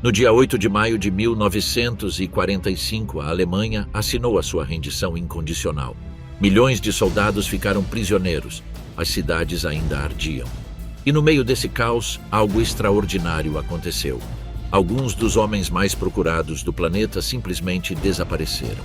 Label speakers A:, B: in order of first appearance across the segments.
A: No dia 8 de maio de 1945, a Alemanha assinou a sua rendição incondicional. Milhões de soldados ficaram prisioneiros. As cidades ainda ardiam. E no meio desse caos, algo extraordinário aconteceu. Alguns dos homens mais procurados do planeta simplesmente desapareceram.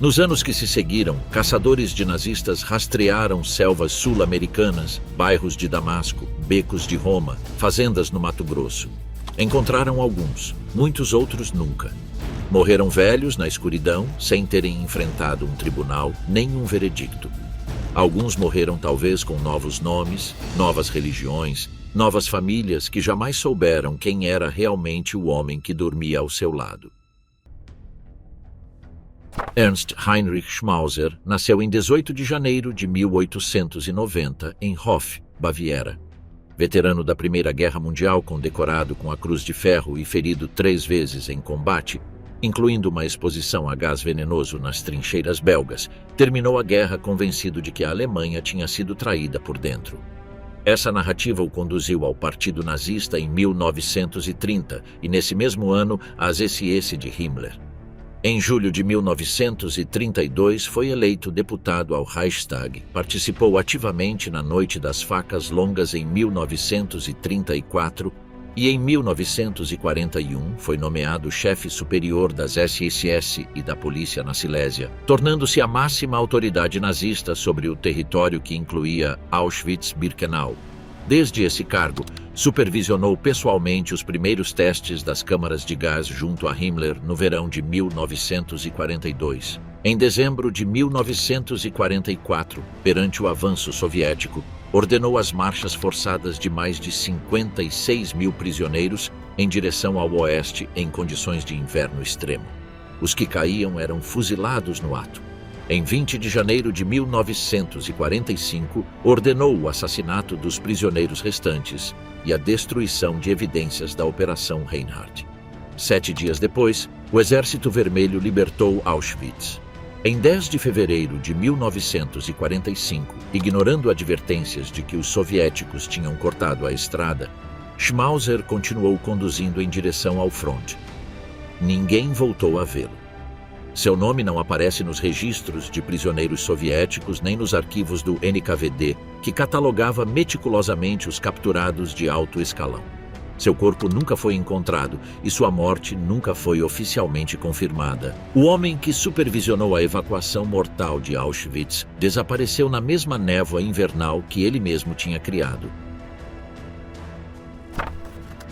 A: Nos anos que se seguiram, caçadores de nazistas rastrearam selvas sul-americanas, bairros de Damasco, becos de Roma, fazendas no Mato Grosso. Encontraram alguns, muitos outros nunca. Morreram velhos na escuridão, sem terem enfrentado um tribunal nem um veredicto. Alguns morreram talvez com novos nomes, novas religiões, novas famílias que jamais souberam quem era realmente o homem que dormia ao seu lado. Ernst Heinrich Schmauser nasceu em 18 de janeiro de 1890 em Hof, Baviera. Veterano da Primeira Guerra Mundial, condecorado com a Cruz de Ferro e ferido 3 vezes em combate, incluindo uma exposição a gás venenoso nas trincheiras belgas, terminou a guerra convencido de que a Alemanha tinha sido traída por dentro. Essa narrativa o conduziu ao Partido Nazista em 1930 e, nesse mesmo ano, às SS de Himmler. Em julho de 1932, foi eleito deputado ao Reichstag. Participou ativamente na Noite das Facas Longas em 1934 e, em 1941, foi nomeado chefe superior das SS e da polícia na Silésia, tornando-se a máxima autoridade nazista sobre o território que incluía Auschwitz-Birkenau. Desde esse cargo, supervisionou pessoalmente os primeiros testes das câmaras de gás junto a Himmler no verão de 1942. Em dezembro de 1944, perante o avanço soviético, ordenou as marchas forçadas de mais de 56 mil prisioneiros em direção ao oeste em condições de inverno extremo. Os que caíam eram fuzilados no ato. Em 20 de janeiro de 1945, ordenou o assassinato dos prisioneiros restantes e a destruição de evidências da Operação Reinhardt. 7 dias depois, o Exército Vermelho libertou Auschwitz. Em 10 de fevereiro de 1945, ignorando advertências de que os soviéticos tinham cortado a estrada, Schmauser continuou conduzindo em direção ao fronte. Ninguém voltou a vê-lo. Seu nome não aparece nos registros de prisioneiros soviéticos nem nos arquivos do NKVD, que catalogava meticulosamente os capturados de alto escalão. Seu corpo nunca foi encontrado e sua morte nunca foi oficialmente confirmada. O homem que supervisionou a evacuação mortal de Auschwitz desapareceu na mesma névoa invernal que ele mesmo tinha criado.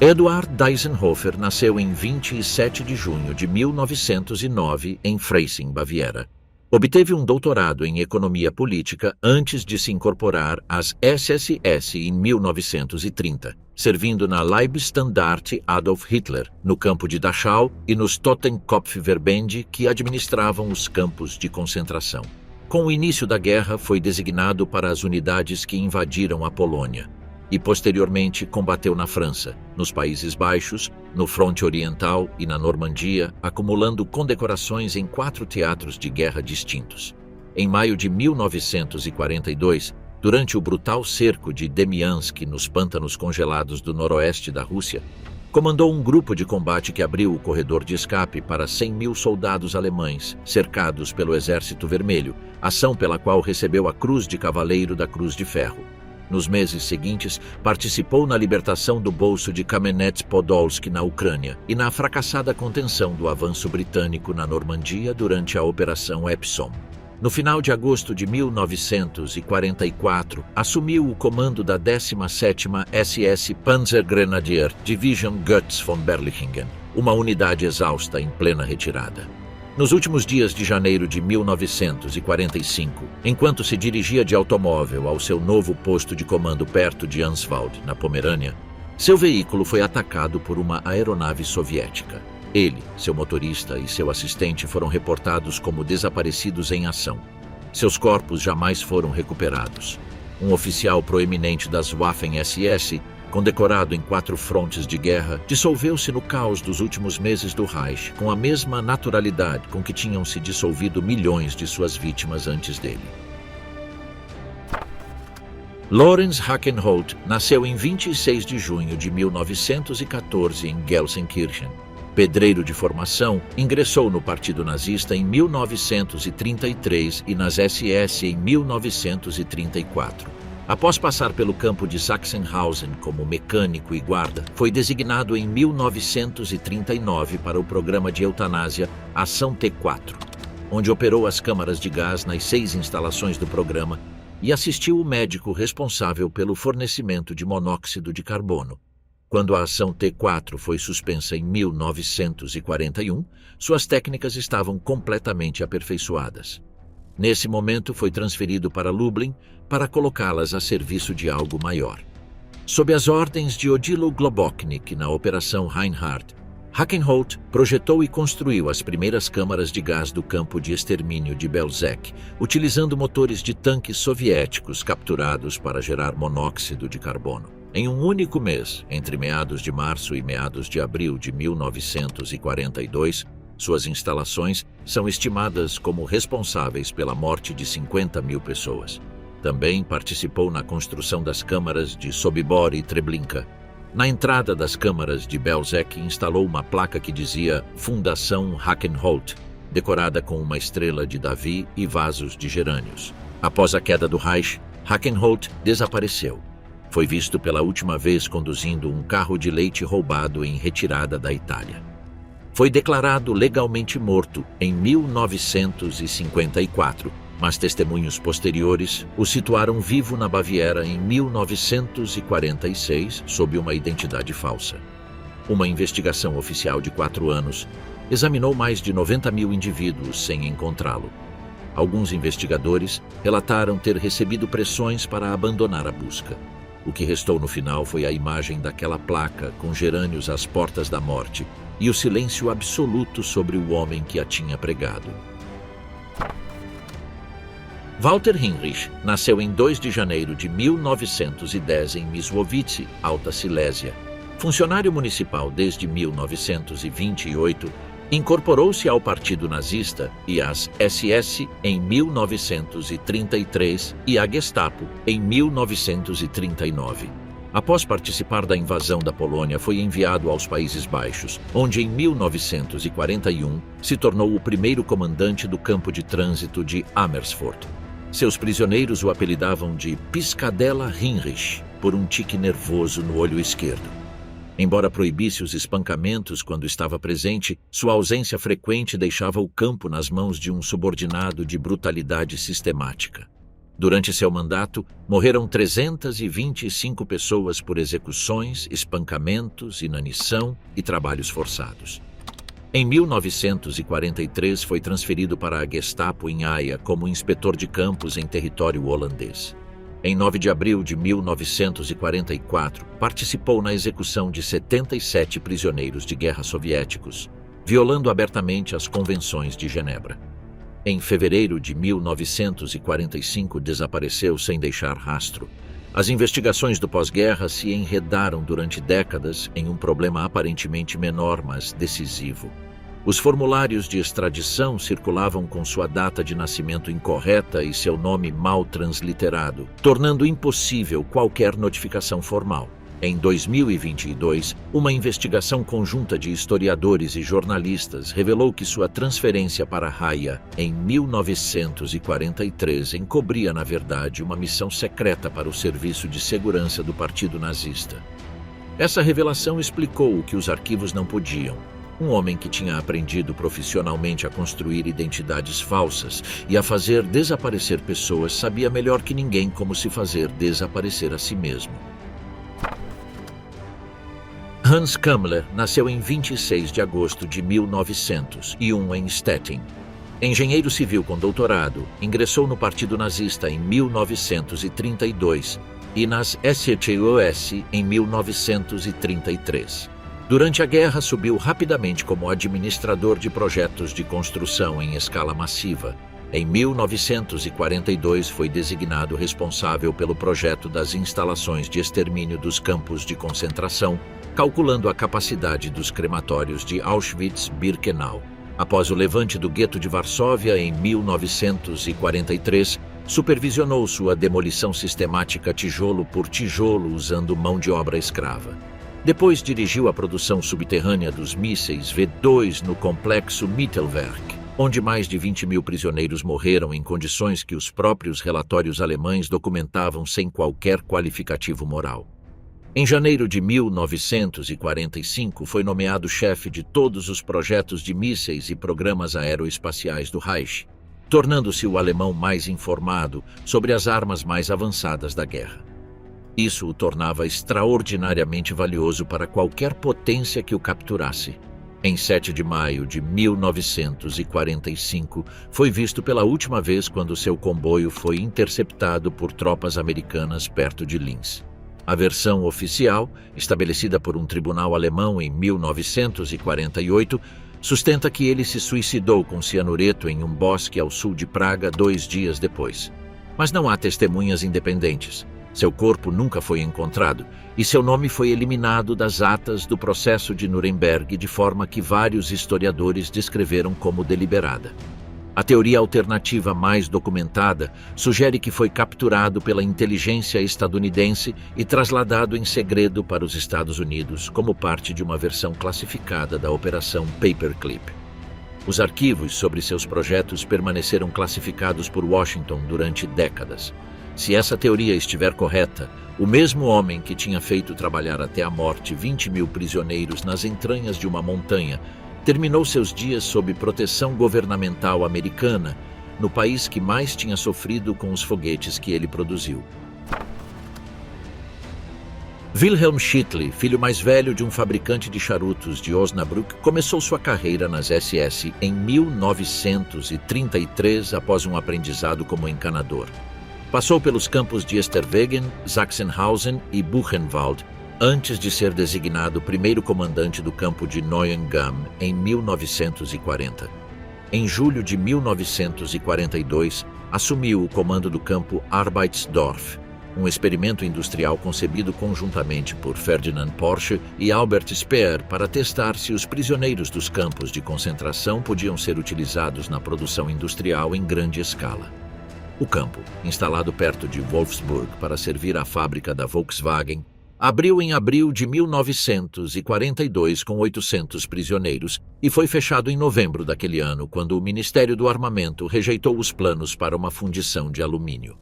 A: Eduard Deisenhofer nasceu em 27 de junho de 1909 em Freising, Baviera. Obteve um doutorado em economia política antes de se incorporar às SS em 1930, servindo na Leibstandarte Adolf Hitler, no campo de Dachau e nos Totenkopfverbände, que administravam os campos de concentração. Com o início da guerra, foi designado para as unidades que invadiram a Polônia e, posteriormente, combateu na França, nos Países Baixos, no Fronte Oriental e na Normandia, acumulando condecorações em 4 teatros de guerra distintos. Em maio de 1942, durante o brutal cerco de Demiansk nos pântanos congelados do noroeste da Rússia, comandou um grupo de combate que abriu o corredor de escape para 100 mil soldados alemães, cercados pelo Exército Vermelho, ação pela qual recebeu a Cruz de Cavaleiro da Cruz de Ferro. Nos meses seguintes, participou na libertação do bolso de Kamenets-Podolsk, na Ucrânia, e na fracassada contenção do avanço britânico na Normandia durante a Operação Epsom. No final de agosto de 1944, assumiu o comando da 17ª SS Panzergrenadier Division Götz von Berlichingen, uma unidade exausta em plena retirada. Nos últimos dias de janeiro de 1945, enquanto se dirigia de automóvel ao seu novo posto de comando perto de Answald, na Pomerânia, seu veículo foi atacado por uma aeronave soviética. Ele, seu motorista e seu assistente foram reportados como desaparecidos em ação. Seus corpos jamais foram recuperados. Um oficial proeminente das Waffen-SS, condecorado em 4 frontes de guerra, dissolveu-se no caos dos últimos meses do Reich com a mesma naturalidade com que tinham se dissolvido milhões de suas vítimas antes dele. Lorenz Hackenholt nasceu em 26 de junho de 1914 em Gelsenkirchen. Pedreiro de formação, ingressou no Partido Nazista em 1933 e nas SS em 1934. Após passar pelo campo de Sachsenhausen como mecânico e guarda, foi designado em 1939 para o programa de eutanásia Ação T4, onde operou as câmaras de gás nas 6 instalações do programa e assistiu o médico responsável pelo fornecimento de monóxido de carbono. Quando a Ação T4 foi suspensa em 1941, suas técnicas estavam completamente aperfeiçoadas. Nesse momento, foi transferido para Lublin para colocá-las a serviço de algo maior. Sob as ordens de Odilo Globoknik na Operação Reinhardt, Hackenholt projetou e construiu as primeiras câmaras de gás do campo de extermínio de Belzec, utilizando motores de tanques soviéticos capturados para gerar monóxido de carbono. Em um único mês, entre meados de março e meados de abril de 1942, suas instalações são estimadas como responsáveis pela morte de 50.000 pessoas. Também participou na construção das câmaras de Sobibor e Treblinka. Na entrada das câmaras de Belzec, instalou uma placa que dizia Fundação Hackenholt, decorada com uma estrela de Davi e vasos de gerânios. Após a queda do Reich, Hackenholt desapareceu. Foi visto pela última vez conduzindo um carro de leite roubado em retirada da Itália. Foi declarado legalmente morto em 1954, mas testemunhos posteriores o situaram vivo na Baviera em 1946 sob uma identidade falsa. Uma investigação oficial de 4 anos examinou mais de 90.000 indivíduos sem encontrá-lo. Alguns investigadores relataram ter recebido pressões para abandonar a busca. O que restou no final foi a imagem daquela placa com gerânios às portas da morte e o silêncio absoluto sobre o homem que a tinha pregado. Walter Hinrich nasceu em 2 de janeiro de 1910 em Mysłowice, Alta Silésia. Funcionário municipal desde 1928, incorporou-se ao Partido Nazista e às SS em 1933 e à Gestapo em 1939. Após participar da invasão da Polônia, foi enviado aos Países Baixos, onde em 1941 se tornou o primeiro comandante do campo de trânsito de Amersfoort. Seus prisioneiros o apelidavam de Piscadela Hinrich, por um tique nervoso no olho esquerdo. Embora proibisse os espancamentos quando estava presente, sua ausência frequente deixava o campo nas mãos de um subordinado de brutalidade sistemática. Durante seu mandato, morreram 325 pessoas por execuções, espancamentos, inanição e trabalhos forçados. Em 1943, foi transferido para a Gestapo em Haia como inspetor de campos em território holandês. Em 9 de abril de 1944, participou na execução de 77 prisioneiros de guerra soviéticos, violando abertamente as convenções de Genebra. Em fevereiro de 1945, desapareceu sem deixar rastro. As investigações do pós-guerra se enredaram durante décadas em um problema aparentemente menor, mas decisivo. Os formulários de extradição circulavam com sua data de nascimento incorreta e seu nome mal transliterado, tornando impossível qualquer notificação formal. Em 2022, uma investigação conjunta de historiadores e jornalistas revelou que sua transferência para Haia em 1943 encobria, na verdade, uma missão secreta para o Serviço de Segurança do Partido Nazista. Essa revelação explicou o que os arquivos não podiam. Um homem que tinha aprendido profissionalmente a construir identidades falsas e a fazer desaparecer pessoas sabia melhor que ninguém como se fazer desaparecer a si mesmo. Hans Kammler nasceu em 26 de agosto de 1901 em Stettin. Engenheiro civil com doutorado, ingressou no Partido Nazista em 1932 e nas STOS em 1933. Durante a guerra, subiu rapidamente como administrador de projetos de construção em escala massiva. Em 1942, foi designado responsável pelo projeto das instalações de extermínio dos campos de concentração, calculando a capacidade dos crematórios de Auschwitz-Birkenau. Após o levante do gueto de Varsóvia, em 1943, supervisionou sua demolição sistemática tijolo por tijolo usando mão de obra escrava. Depois dirigiu a produção subterrânea dos mísseis V-2 no complexo Mittelwerk, onde mais de 20.000 prisioneiros morreram em condições que os próprios relatórios alemães documentavam sem qualquer qualificativo moral. Em janeiro de 1945, foi nomeado chefe de todos os projetos de mísseis e programas aeroespaciais do Reich, tornando-se o alemão mais informado sobre as armas mais avançadas da guerra. Isso o tornava extraordinariamente valioso para qualquer potência que o capturasse. Em 7 de maio de 1945, foi visto pela última vez quando seu comboio foi interceptado por tropas americanas perto de Linz. A versão oficial, estabelecida por um tribunal alemão em 1948, sustenta que ele se suicidou com cianureto em um bosque ao sul de Praga 2 dias depois. Mas não há testemunhas independentes. Seu corpo nunca foi encontrado e seu nome foi eliminado das atas do processo de Nuremberg de forma que vários historiadores descreveram como deliberada. A teoria alternativa mais documentada sugere que foi capturado pela inteligência estadunidense e trasladado em segredo para os Estados Unidos como parte de uma versão classificada da Operação Paperclip. Os arquivos sobre seus projetos permaneceram classificados por Washington durante décadas. Se essa teoria estiver correta, o mesmo homem que tinha feito trabalhar até a morte 20.000 prisioneiros nas entranhas de uma montanha terminou seus dias sob proteção governamental americana, no país que mais tinha sofrido com os foguetes que ele produziu. Wilhelm Schittli, filho mais velho de um fabricante de charutos de Osnabrück, começou sua carreira nas SS em 1933 após um aprendizado como encanador. Passou pelos campos de Esterwegen, Sachsenhausen e Buchenwald, antes de ser designado primeiro comandante do campo de Neuengamme em 1940. Em julho de 1942, assumiu o comando do campo Arbeidsdorf, um experimento industrial concebido conjuntamente por Ferdinand Porsche e Albert Speer para testar se os prisioneiros dos campos de concentração podiam ser utilizados na produção industrial em grande escala. O campo, instalado perto de Wolfsburg para servir à fábrica da Volkswagen, abriu em abril de 1942 com 800 prisioneiros e foi fechado em novembro daquele ano, quando o Ministério do Armamento rejeitou os planos para uma fundição de alumínio.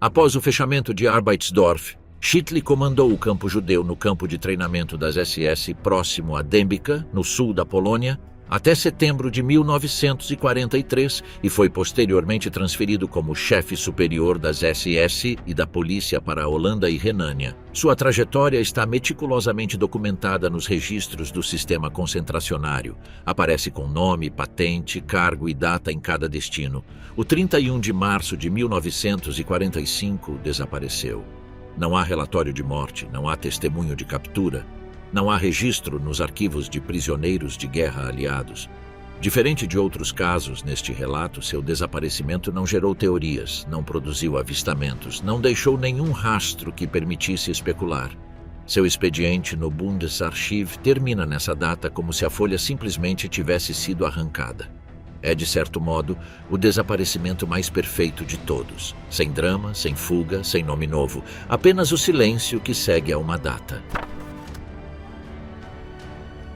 A: Após o fechamento de Arbeidsdorf, Schittli comandou o campo judeu no campo de treinamento das SS próximo a Dębica, no sul da Polônia, até setembro de 1943 e foi posteriormente transferido como chefe superior das SS e da polícia para a Holanda e Renânia. Sua trajetória está meticulosamente documentada nos registros do sistema concentracionário. Aparece com nome, patente, cargo e data em cada destino. O 31 de março de 1945 desapareceu. Não há relatório de morte, não há testemunho de captura. Não há registro nos arquivos de prisioneiros de guerra aliados. Diferente de outros casos neste relato, seu desaparecimento não gerou teorias, não produziu avistamentos, não deixou nenhum rastro que permitisse especular. Seu expediente no Bundesarchiv termina nessa data como se a folha simplesmente tivesse sido arrancada. É, de certo modo, o desaparecimento mais perfeito de todos. Sem drama, sem fuga, sem nome novo. Apenas o silêncio que segue a uma data.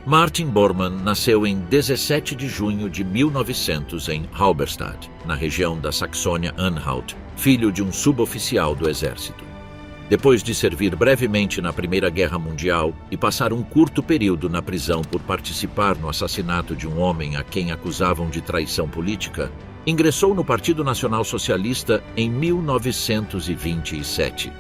A: Martin Bormann nasceu em 17 de junho de 1900 em Halberstadt, na região da Saxônia-Anhalt, filho de um suboficial do exército. Depois de servir brevemente na Primeira Guerra Mundial e passar um curto período na prisão por participar no assassinato de um homem a quem acusavam de traição política, ingressou no Partido Nacional Socialista em 1927.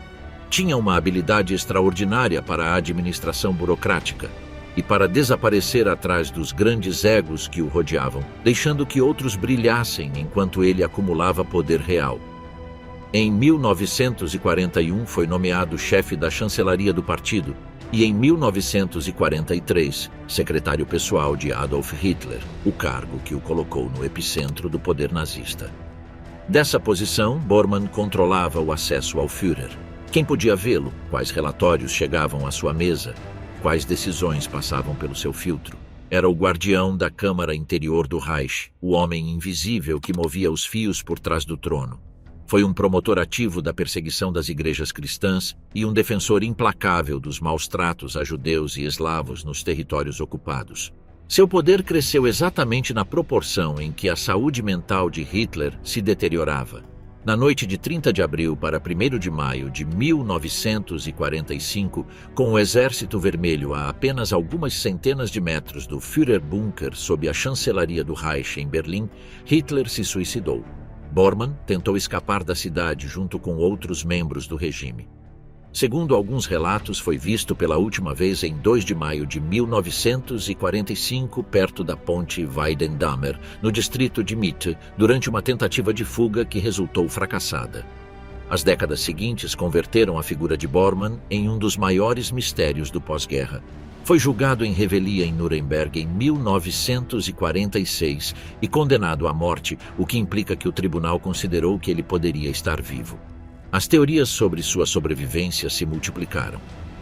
A: Tinha uma habilidade extraordinária para a administração burocrática e para desaparecer atrás dos grandes egos que o rodeavam, deixando que outros brilhassem enquanto ele acumulava poder real. Em 1941 foi nomeado chefe da chancelaria do partido e em 1943 secretário pessoal de Adolf Hitler, o cargo que o colocou no epicentro do poder nazista. Dessa posição, Bormann controlava o acesso ao Führer. Quem podia vê-lo? Quais relatórios chegavam à sua mesa? Quais decisões passavam pelo seu filtro? Era o guardião da Câmara Interior do Reich, o homem invisível que movia os fios por trás do trono. Foi um promotor ativo da perseguição das igrejas cristãs e um defensor implacável dos maus tratos a judeus e eslavos nos territórios ocupados. Seu poder cresceu exatamente na proporção em que a saúde mental de Hitler se deteriorava. Na noite de 30 de abril para 1º de maio de 1945, com o Exército Vermelho a apenas algumas centenas de metros do Führerbunker sob a chancelaria do Reich em Berlim, Hitler se suicidou. Bormann tentou escapar da cidade junto com outros membros do regime. Segundo alguns relatos, foi visto pela última vez em 2 de maio de 1945, perto da ponte Weidendammer, no distrito de Mitte, durante uma tentativa de fuga que resultou fracassada. As décadas seguintes converteram a figura de Bormann em um dos maiores mistérios do pós-guerra. Foi julgado em revelia em Nuremberg em 1946 e condenado à morte, o que implica que o tribunal considerou que ele poderia estar vivo. As teorias sobre sua sobrevivência se multiplicaram.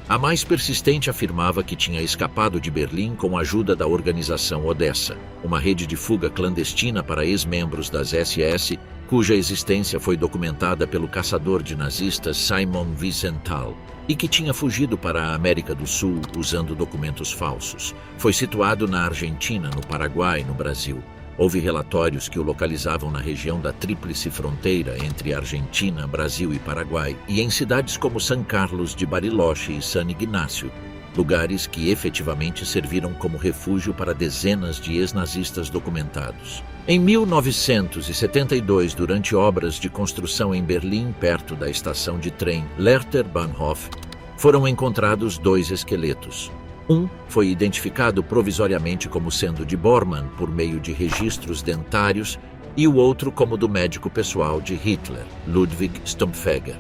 A: A mais persistente afirmava que tinha escapado de Berlim com a ajuda da organização Odessa, uma rede de fuga clandestina para ex-membros das SS, cuja existência foi documentada pelo caçador de nazistas Simon Wiesenthal, e que tinha fugido para a América do Sul usando documentos falsos. Foi situado na Argentina, no Paraguai e no Brasil. Houve relatórios que o localizavam na região da tríplice fronteira entre Argentina, Brasil e Paraguai, e em cidades como San Carlos de Bariloche e San Ignacio, lugares que efetivamente serviram como refúgio para dezenas de ex-nazistas documentados. Em 1972, durante obras de construção em Berlim, perto da estação de trem Lehrter-Bahnhof, foram encontrados 2 esqueletos. Um foi identificado provisoriamente como sendo de Bormann por meio de registros dentários e o outro como do médico pessoal de Hitler, Ludwig Stumpfegger.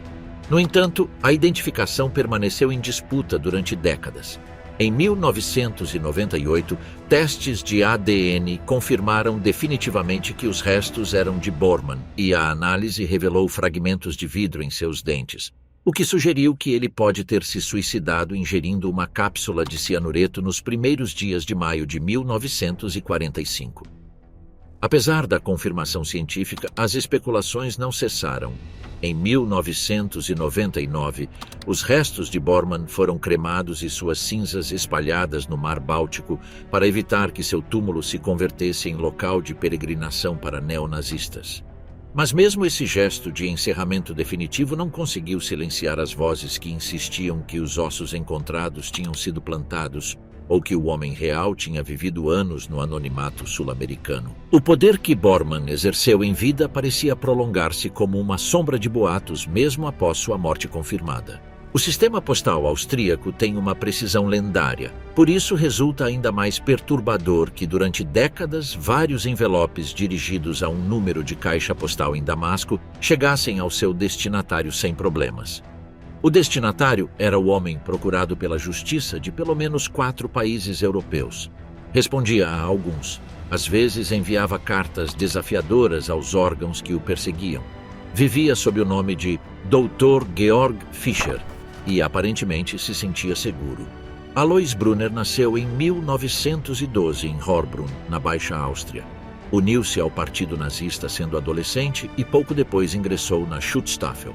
A: No entanto, a identificação permaneceu em disputa durante décadas. Em 1998, testes de ADN confirmaram definitivamente que os restos eram de Bormann e a análise revelou fragmentos de vidro em seus dentes, o que sugeriu que ele pode ter se suicidado ingerindo uma cápsula de cianureto nos primeiros dias de maio de 1945. Apesar da confirmação científica, as especulações não cessaram. Em 1999, os restos de Bormann foram cremados e suas cinzas espalhadas no Mar Báltico para evitar que seu túmulo se convertesse em local de peregrinação para neonazistas. Mas mesmo esse gesto de encerramento definitivo não conseguiu silenciar as vozes que insistiam que os ossos encontrados tinham sido plantados ou que o homem real tinha vivido anos no anonimato sul-americano. O poder que Bormann exerceu em vida parecia prolongar-se como uma sombra de boatos mesmo após sua morte confirmada. O sistema postal austríaco tem uma precisão lendária, por isso resulta ainda mais perturbador que durante décadas vários envelopes dirigidos a um número de caixa postal em Damasco chegassem ao seu destinatário sem problemas. O destinatário era o homem procurado pela justiça de pelo menos 4 países europeus. Respondia a alguns. Às vezes enviava cartas desafiadoras aos órgãos que o perseguiam. Vivia sob o nome de Dr. Georg Fischer e aparentemente se sentia seguro. Alois Brunner nasceu em 1912 em Horbrunn, na Baixa Áustria. Uniu-se ao partido nazista sendo adolescente e pouco depois ingressou na Schutzstaffel.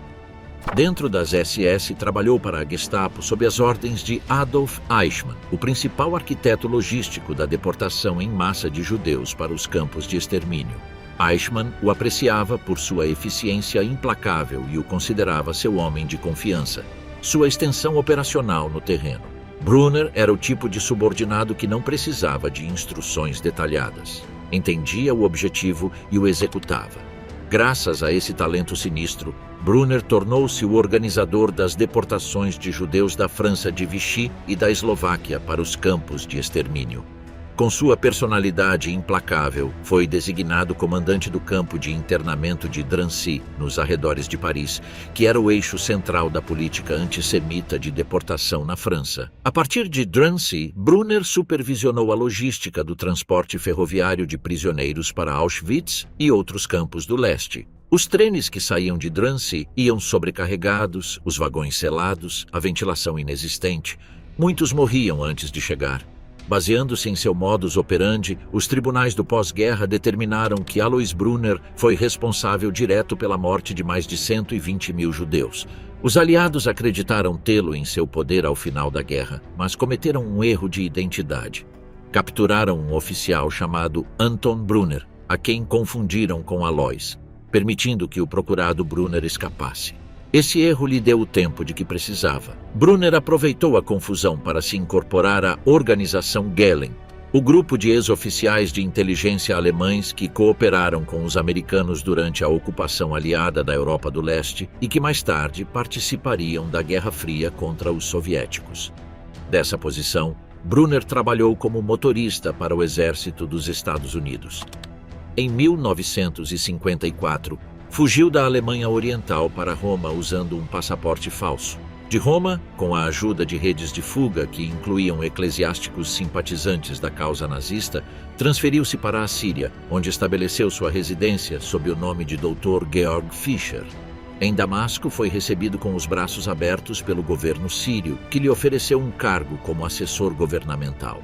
A: Dentro das SS, trabalhou para a Gestapo sob as ordens de Adolf Eichmann, o principal arquiteto logístico da deportação em massa de judeus para os campos de extermínio. Eichmann o apreciava por sua eficiência implacável e o considerava seu homem de confiança, sua extensão operacional no terreno. Brunner era o tipo de subordinado que não precisava de instruções detalhadas. Entendia o objetivo e o executava. Graças a esse talento sinistro, Brunner tornou-se o organizador das deportações de judeus da França de Vichy e da Eslováquia para os campos de extermínio. Com sua personalidade implacável, foi designado comandante do campo de internamento de Drancy, nos arredores de Paris, que era o eixo central da política antissemita de deportação na França. A partir de Drancy, Brunner supervisionou a logística do transporte ferroviário de prisioneiros para Auschwitz e outros campos do leste. Os trens que saíam de Drancy iam sobrecarregados, os vagões selados, a ventilação inexistente. Muitos morriam antes de chegar. Baseando-se em seu modus operandi, os tribunais do pós-guerra determinaram que Alois Brunner foi responsável direto pela morte de mais de 120 mil judeus. Os aliados acreditaram tê-lo em seu poder ao final da guerra, mas cometeram um erro de identidade. Capturaram um oficial chamado Anton Brunner, a quem confundiram com Alois, permitindo que o procurado Brunner escapasse. Esse erro lhe deu o tempo de que precisava. Brunner aproveitou a confusão para se incorporar à Organização Gehlen, o grupo de ex-oficiais de inteligência alemães que cooperaram com os americanos durante a ocupação aliada da Europa do Leste e que mais tarde participariam da Guerra Fria contra os soviéticos. Dessa posição, Brunner trabalhou como motorista para o Exército dos Estados Unidos. Em 1954, fugiu da Alemanha Oriental para Roma usando um passaporte falso. De Roma, com a ajuda de redes de fuga que incluíam eclesiásticos simpatizantes da causa nazista, transferiu-se para a Síria, onde estabeleceu sua residência sob o nome de Dr. Georg Fischer. Em Damasco, foi recebido com os braços abertos pelo governo sírio, que lhe ofereceu um cargo como assessor governamental.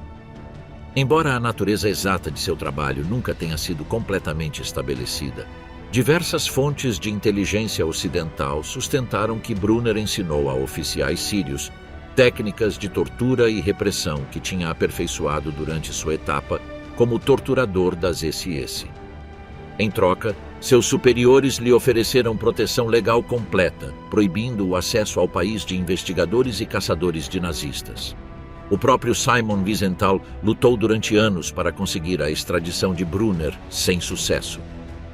A: Embora a natureza exata de seu trabalho nunca tenha sido completamente estabelecida, diversas fontes de inteligência ocidental sustentaram que Brunner ensinou a oficiais sírios técnicas de tortura e repressão que tinha aperfeiçoado durante sua etapa como torturador das SS. Em troca, seus superiores lhe ofereceram proteção legal completa, proibindo o acesso ao país de investigadores e caçadores de nazistas. O próprio Simon Wiesenthal lutou durante anos para conseguir a extradição de Brunner, sem sucesso.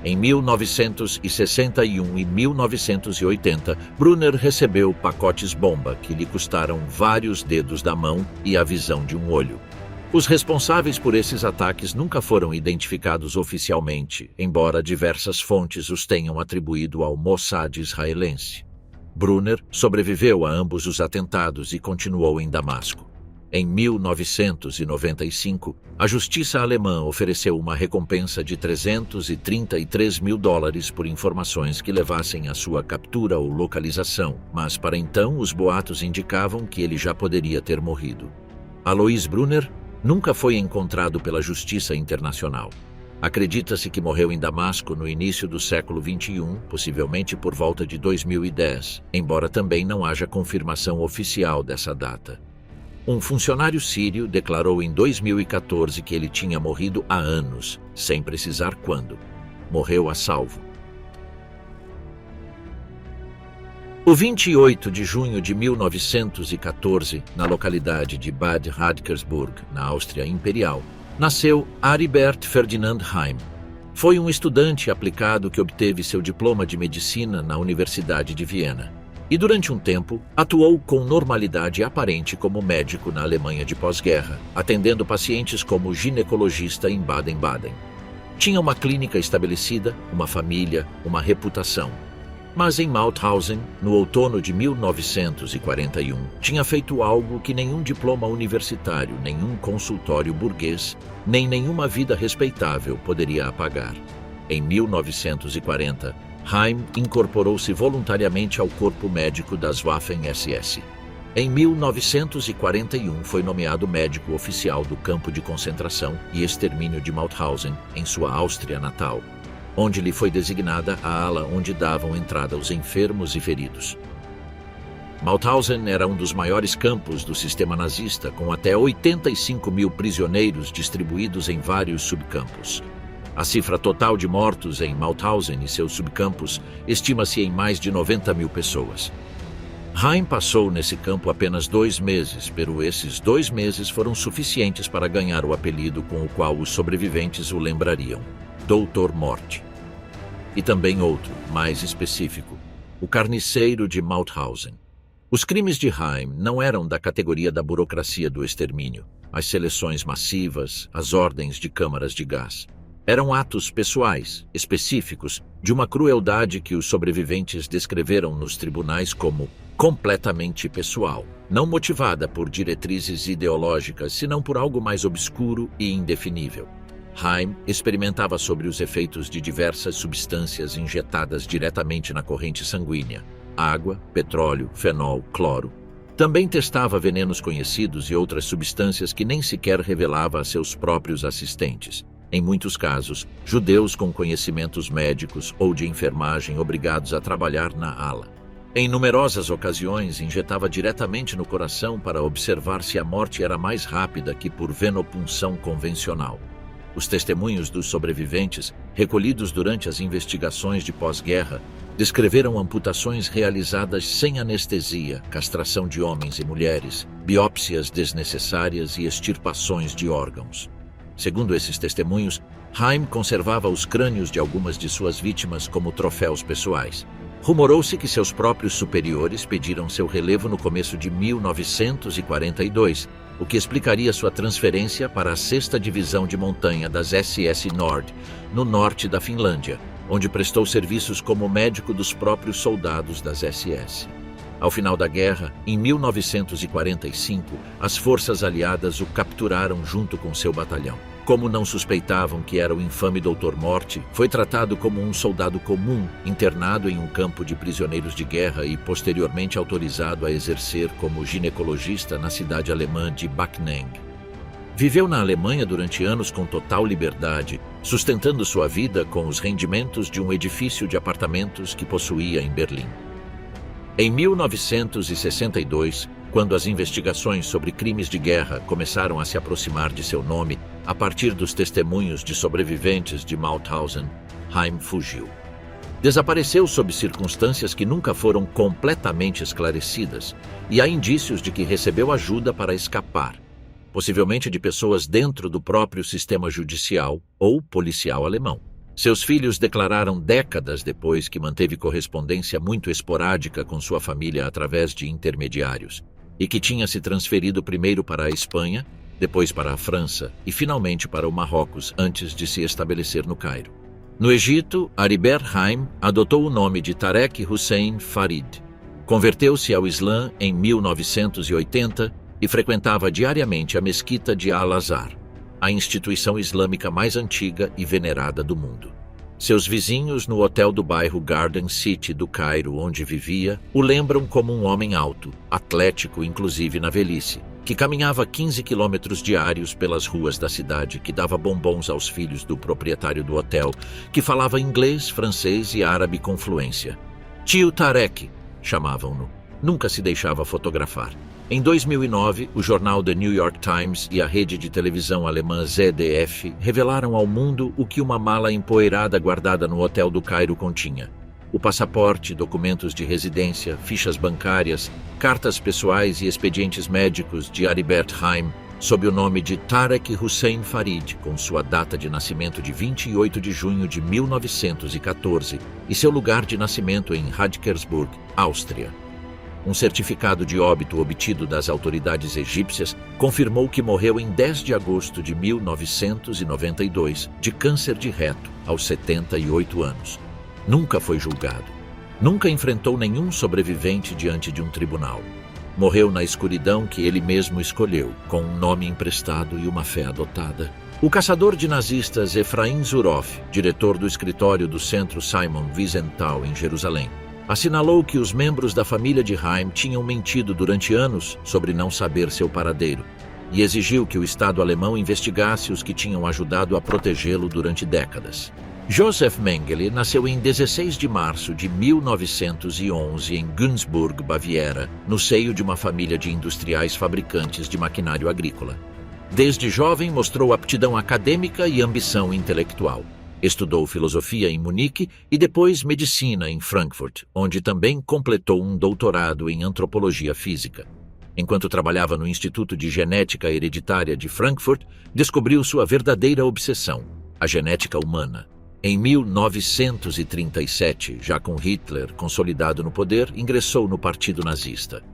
A: Em 1961 e 1980, Brunner recebeu pacotes-bomba que lhe custaram vários dedos da mão e a visão de um olho. Os responsáveis por esses ataques nunca foram identificados oficialmente, embora diversas fontes os tenham atribuído ao Mossad israelense. Brunner sobreviveu a ambos os atentados e continuou em Damasco. Em 1995, a justiça alemã ofereceu uma recompensa de $333 mil por informações que levassem à sua captura ou localização, mas para então os boatos indicavam que ele já poderia ter morrido. Alois Brunner nunca foi encontrado pela Justiça Internacional. Acredita-se que morreu em Damasco no início do século XXI, possivelmente por volta de 2010, embora também não haja confirmação oficial dessa data. Um funcionário sírio declarou em 2014 que ele tinha morrido há anos, sem precisar quando. Morreu a salvo. O 28 de junho de 1914, na localidade de Bad Radkersburg, na Áustria Imperial, nasceu Aribert Ferdinand Heim. Foi um estudante aplicado que obteve seu diploma de medicina na Universidade de Viena. E durante um tempo, atuou com normalidade aparente como médico na Alemanha de pós-guerra, atendendo pacientes como ginecologista em Baden-Baden. Tinha uma clínica estabelecida, uma família, uma reputação. Mas em Mauthausen, no outono de 1941, tinha feito algo que nenhum diploma universitário, nenhum consultório burguês, nem nenhuma vida respeitável poderia apagar. Em 1940, Heim incorporou-se voluntariamente ao corpo médico das Waffen-SS. Em 1941, foi nomeado médico oficial do campo de concentração e extermínio de Mauthausen, em sua Áustria natal, onde lhe foi designada a ala onde davam entrada os enfermos e feridos. Mauthausen era um dos maiores campos do sistema nazista, com até 85 mil prisioneiros distribuídos em vários subcampos. A cifra total de mortos em Mauthausen e seus subcampos estima-se em mais de 90 mil pessoas. Heim passou nesse campo apenas 2 meses, pero esses 2 meses foram suficientes para ganhar o apelido com o qual os sobreviventes o lembrariam, Doutor Morte. E também outro, mais específico, o Carniceiro de Mauthausen. Os crimes de Heim não eram da categoria da burocracia do extermínio, as seleções massivas, as ordens de câmaras de gás. Eram atos pessoais, específicos, de uma crueldade que os sobreviventes descreveram nos tribunais como completamente pessoal, não motivada por diretrizes ideológicas, senão por algo mais obscuro e indefinível. Heim experimentava sobre os efeitos de diversas substâncias injetadas diretamente na corrente sanguínea: água, petróleo, fenol, cloro. Também testava venenos conhecidos e outras substâncias que nem sequer revelava a seus próprios assistentes. Em muitos casos, judeus com conhecimentos médicos ou de enfermagem obrigados a trabalhar na ala. Em numerosas ocasiões, injetava diretamente no coração para observar se a morte era mais rápida que por venopunção convencional. Os testemunhos dos sobreviventes, recolhidos durante as investigações de pós-guerra, descreveram amputações realizadas sem anestesia, castração de homens e mulheres, biópsias desnecessárias e extirpações de órgãos. Segundo esses testemunhos, Haim conservava os crânios de algumas de suas vítimas como troféus pessoais. Rumorou-se que seus próprios superiores pediram seu relevo no começo de 1942, o que explicaria sua transferência para a 6ª Divisão de Montanha das SS Nord, no norte da Finlândia, onde prestou serviços como médico dos próprios soldados das SS. Ao final da guerra, em 1945, as forças aliadas o capturaram junto com seu batalhão. Como não suspeitavam que era o infame Dr. Morte, foi tratado como um soldado comum, internado em um campo de prisioneiros de guerra e posteriormente autorizado a exercer como ginecologista na cidade alemã de Backnang. Viveu na Alemanha durante anos com total liberdade, sustentando sua vida com os rendimentos de um edifício de apartamentos que possuía em Berlim. Em 1962, quando as investigações sobre crimes de guerra começaram a se aproximar de seu nome, a partir dos testemunhos de sobreviventes de Mauthausen, Haim fugiu. Desapareceu sob circunstâncias que nunca foram completamente esclarecidas, e há indícios de que recebeu ajuda para escapar, possivelmente de pessoas dentro do próprio sistema judicial ou policial alemão. Seus filhos declararam décadas depois que manteve correspondência muito esporádica com sua família através de intermediários, e que tinha se transferido primeiro para a Espanha, depois para a França e finalmente para o Marrocos antes de se estabelecer no Cairo. No Egito, Aribert Haim adotou o nome de Tarek Hussein Farid. Converteu-se ao Islã em 1980 e frequentava diariamente a mesquita de Al-Azhar, a instituição islâmica mais antiga e venerada do mundo. Seus vizinhos no hotel do bairro Garden City do Cairo, onde vivia, o lembram como um homem alto, atlético inclusive na velhice, que caminhava 15 quilômetros diários pelas ruas da cidade, que dava bombons aos filhos do proprietário do hotel, que falava inglês, francês e árabe com fluência. Tio Tarek, chamavam-no. Nunca se deixava fotografar. Em 2009, o jornal The New York Times e a rede de televisão alemã ZDF revelaram ao mundo o que uma mala empoeirada guardada no hotel do Cairo continha. O passaporte, documentos de residência, fichas bancárias, cartas pessoais e expedientes médicos de Aribert Haim, sob o nome de Tarek Hussein Farid, com sua data de nascimento de 28 de junho de 1914 e seu lugar de nascimento em Radkersburg, Áustria. Um certificado de óbito obtido das autoridades egípcias confirmou que morreu em 10 de agosto de 1992 de câncer de reto, aos 78 anos. Nunca foi julgado. Nunca enfrentou nenhum sobrevivente diante de um tribunal. Morreu na escuridão que ele mesmo escolheu, com um nome emprestado e uma fé adotada. O caçador de nazistas Efraim Zuroff, diretor do escritório do Centro Simon Wiesenthal em Jerusalém, assinalou que os membros da família de Haim tinham mentido durante anos sobre não saber seu paradeiro e exigiu que o Estado alemão investigasse os que tinham ajudado a protegê-lo durante décadas. Josef Mengele nasceu em 16 de março de 1911 em Günzburg, Baviera, no seio de uma família de industriais fabricantes de maquinário agrícola. Desde jovem mostrou aptidão acadêmica e ambição intelectual. Estudou filosofia em Munique e depois medicina em Frankfurt, onde também completou um doutorado em antropologia física. Enquanto trabalhava no Instituto de Genética Hereditária de Frankfurt, descobriu sua verdadeira obsessão, a genética humana. Em 1937, já com Hitler consolidado no poder, ingressou no Partido Nazista.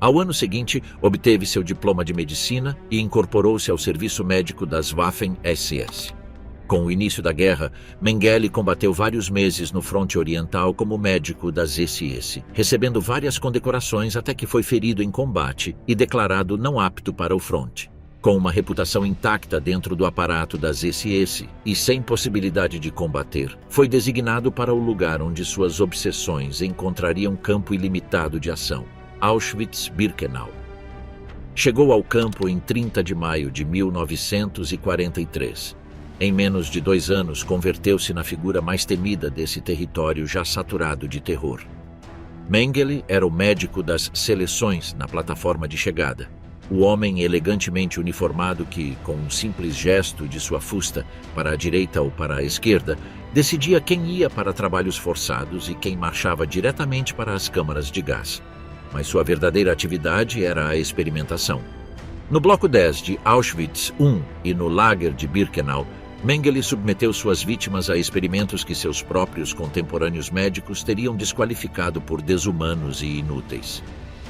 A: Ao ano seguinte, obteve seu diploma de medicina e incorporou-se ao serviço médico das Waffen-SS. Com o início da guerra, Mengele combateu vários meses no fronte oriental como médico das SS, recebendo várias condecorações até que foi ferido em combate e declarado não apto para o fronte. Com uma reputação intacta dentro do aparato das SS e sem possibilidade de combater, foi designado para o lugar onde suas obsessões encontrariam campo ilimitado de ação. Auschwitz-Birkenau. Chegou ao campo em 30 de maio de 1943. Em menos de 2 anos, converteu-se na figura mais temida desse território já saturado de terror. Mengele era o médico das seleções na plataforma de chegada. O homem elegantemente uniformado que, com um simples gesto de sua fusta para a direita ou para a esquerda, decidia quem ia para trabalhos forçados e quem marchava diretamente para as câmaras de gás. Mas sua verdadeira atividade era a experimentação. No bloco 10 de Auschwitz I e no Lager de Birkenau, Mengele submeteu suas vítimas a experimentos que seus próprios contemporâneos médicos teriam desqualificado por desumanos e inúteis.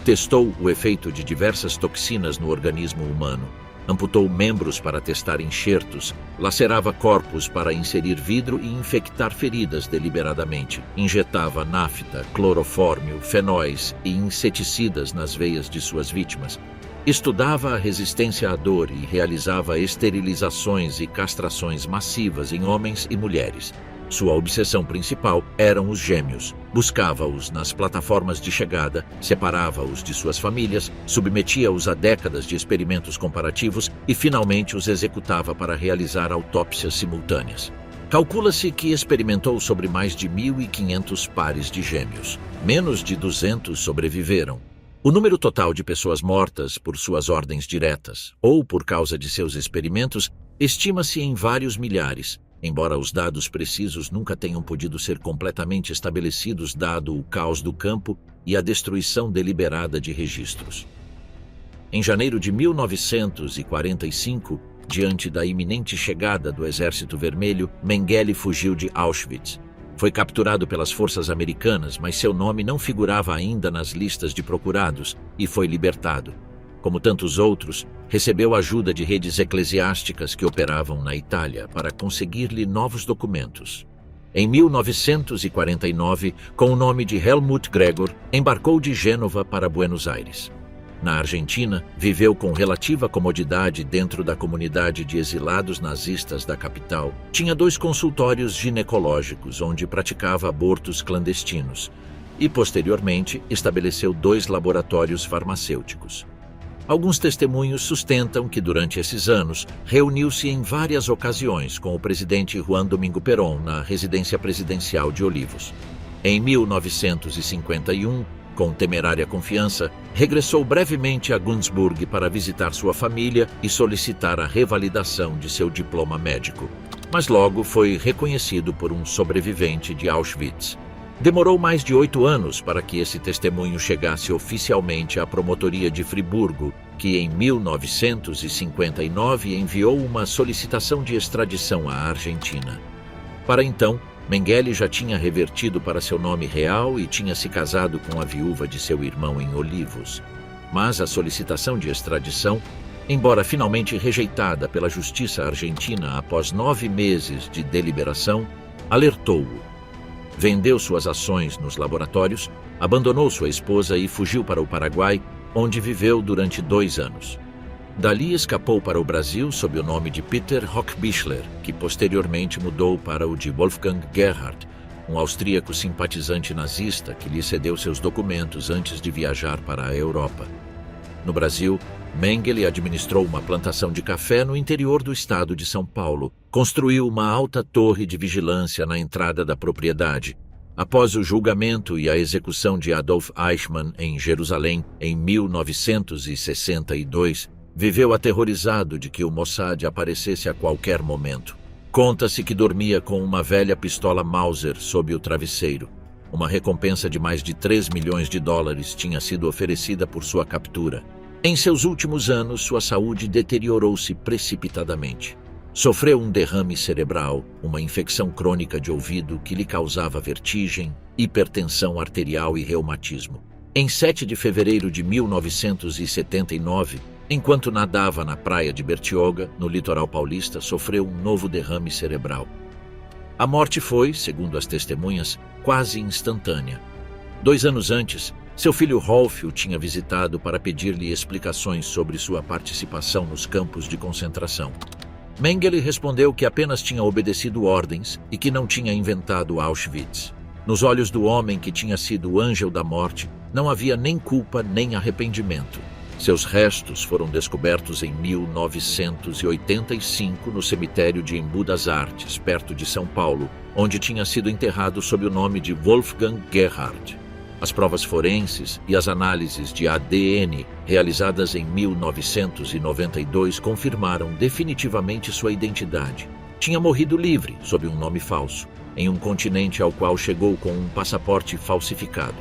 A: Testou o efeito de diversas toxinas no organismo humano, amputou membros para testar enxertos, lacerava corpos para inserir vidro e infectar feridas deliberadamente, injetava nafta, clorofórmio, fenóis e inseticidas nas veias de suas vítimas, estudava a resistência à dor e realizava esterilizações e castrações massivas em homens e mulheres. Sua obsessão principal eram os gêmeos. Buscava-os nas plataformas de chegada, separava-os de suas famílias, submetia-os a décadas de experimentos comparativos e finalmente os executava para realizar autópsias simultâneas. Calcula-se que experimentou sobre mais de 1.500 pares de gêmeos. Menos de 200 sobreviveram. O número total de pessoas mortas por suas ordens diretas ou por causa de seus experimentos estima-se em vários milhares, embora os dados precisos nunca tenham podido ser completamente estabelecidos dado o caos do campo e a destruição deliberada de registros. Em janeiro de 1945, diante da iminente chegada do Exército Vermelho, Mengele fugiu de Auschwitz. Foi capturado pelas forças americanas, mas seu nome não figurava ainda nas listas de procurados e foi libertado. Como tantos outros, recebeu ajuda de redes eclesiásticas que operavam na Itália para conseguir-lhe novos documentos. Em 1949, com o nome de Helmut Gregor, embarcou de Gênova para Buenos Aires. Na Argentina, viveu com relativa comodidade dentro da comunidade de exilados nazistas da capital. Tinha 2 consultórios ginecológicos onde praticava abortos clandestinos e, posteriormente, estabeleceu 2 laboratórios farmacêuticos. Alguns testemunhos sustentam que, durante esses anos, reuniu-se em várias ocasiões com o presidente Juan Domingo Perón na residência presidencial de Olivos. Em 1951, com temerária confiança, regressou brevemente a Günzburg para visitar sua família e solicitar a revalidação de seu diploma médico. Mas logo foi reconhecido por um sobrevivente de Auschwitz. Demorou mais de 8 anos para que esse testemunho chegasse oficialmente à promotoria de Friburgo, que em 1959 enviou uma solicitação de extradição à Argentina. Para então, Mengele já tinha revertido para seu nome real e tinha se casado com a viúva de seu irmão em Olivos. Mas a solicitação de extradição, embora finalmente rejeitada pela justiça argentina após 9 meses de deliberação, alertou-o. Vendeu suas ações nos laboratórios, abandonou sua esposa e fugiu para o Paraguai, onde viveu durante 2 anos. Dali escapou para o Brasil sob o nome de Peter Hochbichler, que posteriormente mudou para o de Wolfgang Gerhardt, um austríaco simpatizante nazista que lhe cedeu seus documentos antes de viajar para a Europa. No Brasil, Mengele administrou uma plantação de café no interior do estado de São Paulo, construiu uma alta torre de vigilância na entrada da propriedade. Após o julgamento e a execução de Adolf Eichmann em Jerusalém em 1962, viveu aterrorizado de que o Mossad aparecesse a qualquer momento. Conta-se que dormia com uma velha pistola Mauser sob o travesseiro. Uma recompensa de mais de $3 milhões tinha sido oferecida por sua captura. Em seus últimos anos, sua saúde deteriorou-se precipitadamente. Sofreu um derrame cerebral, uma infecção crônica de ouvido que lhe causava vertigem, hipertensão arterial e reumatismo. Em 7 de fevereiro de 1979, enquanto nadava na praia de Bertioga, no litoral paulista, sofreu um novo derrame cerebral. A morte foi, segundo as testemunhas, quase instantânea. 2 anos antes, seu filho Rolf o tinha visitado para pedir-lhe explicações sobre sua participação nos campos de concentração. Mengele respondeu que apenas tinha obedecido ordens e que não tinha inventado Auschwitz. Nos olhos do homem que tinha sido o ângelo da morte, não havia nem culpa nem arrependimento. Seus restos foram descobertos em 1985 no cemitério de Embu das Artes, perto de São Paulo, onde tinha sido enterrado sob o nome de Wolfgang Gerhard. As provas forenses e as análises de ADN realizadas em 1992 confirmaram definitivamente sua identidade. Tinha morrido livre, sob um nome falso, em um continente ao qual chegou com um passaporte falsificado.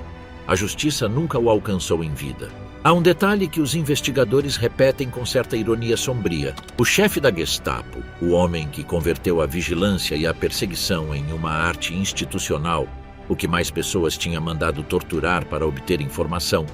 A: A justiça nunca o alcançou em vida. Há um detalhe que os investigadores repetem com certa ironia sombria. O chefe da Gestapo, o homem que converteu a vigilância e a perseguição em uma arte institucional, o que mais pessoas tinha mandado torturar para obter informação,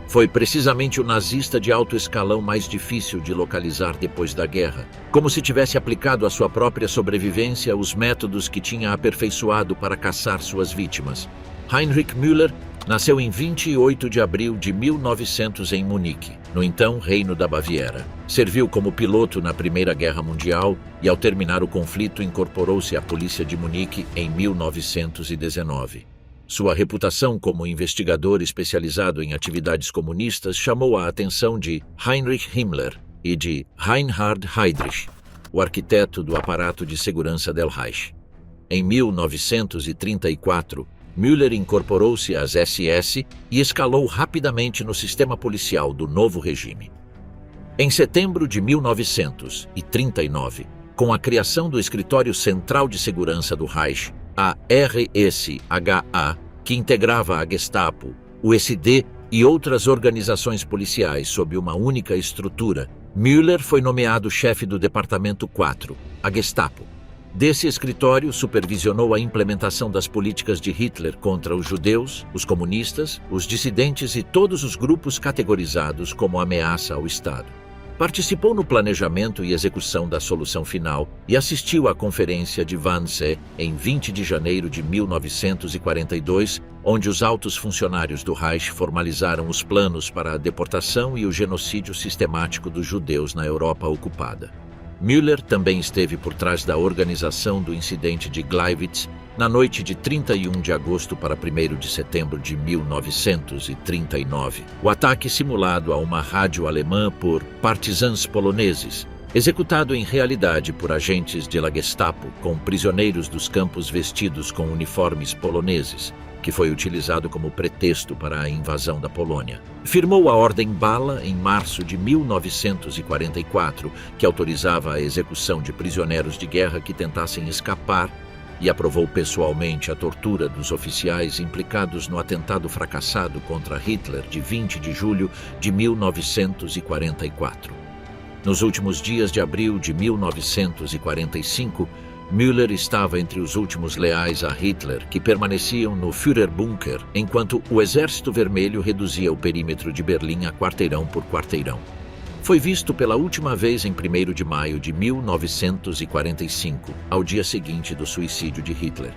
A: foi precisamente o nazista de alto escalão mais difícil de localizar depois da guerra, como se tivesse aplicado à sua própria sobrevivência os métodos que tinha aperfeiçoado para caçar suas vítimas. Heinrich Müller nasceu em 28 de abril de 1900 em Munique, no então Reino da Baviera. Serviu como piloto na Primeira Guerra Mundial e, ao terminar o conflito, incorporou-se à polícia de Munique em 1919. Sua reputação como investigador especializado em atividades comunistas chamou a atenção de Heinrich Himmler e de Reinhard Heydrich, o arquiteto do aparato de segurança del Reich. Em 1934, Müller incorporou-se às SS e escalou rapidamente no sistema policial do novo regime. Em setembro de 1939, com a criação do Escritório Central de Segurança do Reich, a RSHA, que integrava a Gestapo, o SD e outras organizações policiais sob uma única estrutura, Müller foi nomeado chefe do Departamento 4, a Gestapo. Desse escritório, supervisionou a implementação das políticas de Hitler contra os judeus, os comunistas, os dissidentes e todos os grupos categorizados como ameaça ao Estado. Participou no planejamento e execução da solução final e assistiu à Conferência de Wannsee em 20 de janeiro de 1942, onde os altos funcionários do Reich formalizaram os planos para a deportação e o genocídio sistemático dos judeus na Europa ocupada. Müller também esteve por trás da organização do incidente de Gleiwitz na noite de 31 de agosto para 1º de setembro de 1939. O ataque simulado a uma rádio alemã por partisãs poloneses, executado em realidade por agentes de la Gestapo com prisioneiros dos campos vestidos com uniformes poloneses, que foi utilizado como pretexto para a invasão da Polônia. Firmou a Ordem Bala em março de 1944, que autorizava a execução de prisioneiros de guerra que tentassem escapar, e aprovou pessoalmente a tortura dos oficiais implicados no atentado fracassado contra Hitler de 20 de julho de 1944. Nos últimos dias de abril de 1945, Müller estava entre os últimos leais a Hitler que permaneciam no Führerbunker, enquanto o Exército Vermelho reduzia o perímetro de Berlim a quarteirão por quarteirão. Foi visto pela última vez em 1º de maio de 1945, ao dia seguinte do suicídio de Hitler.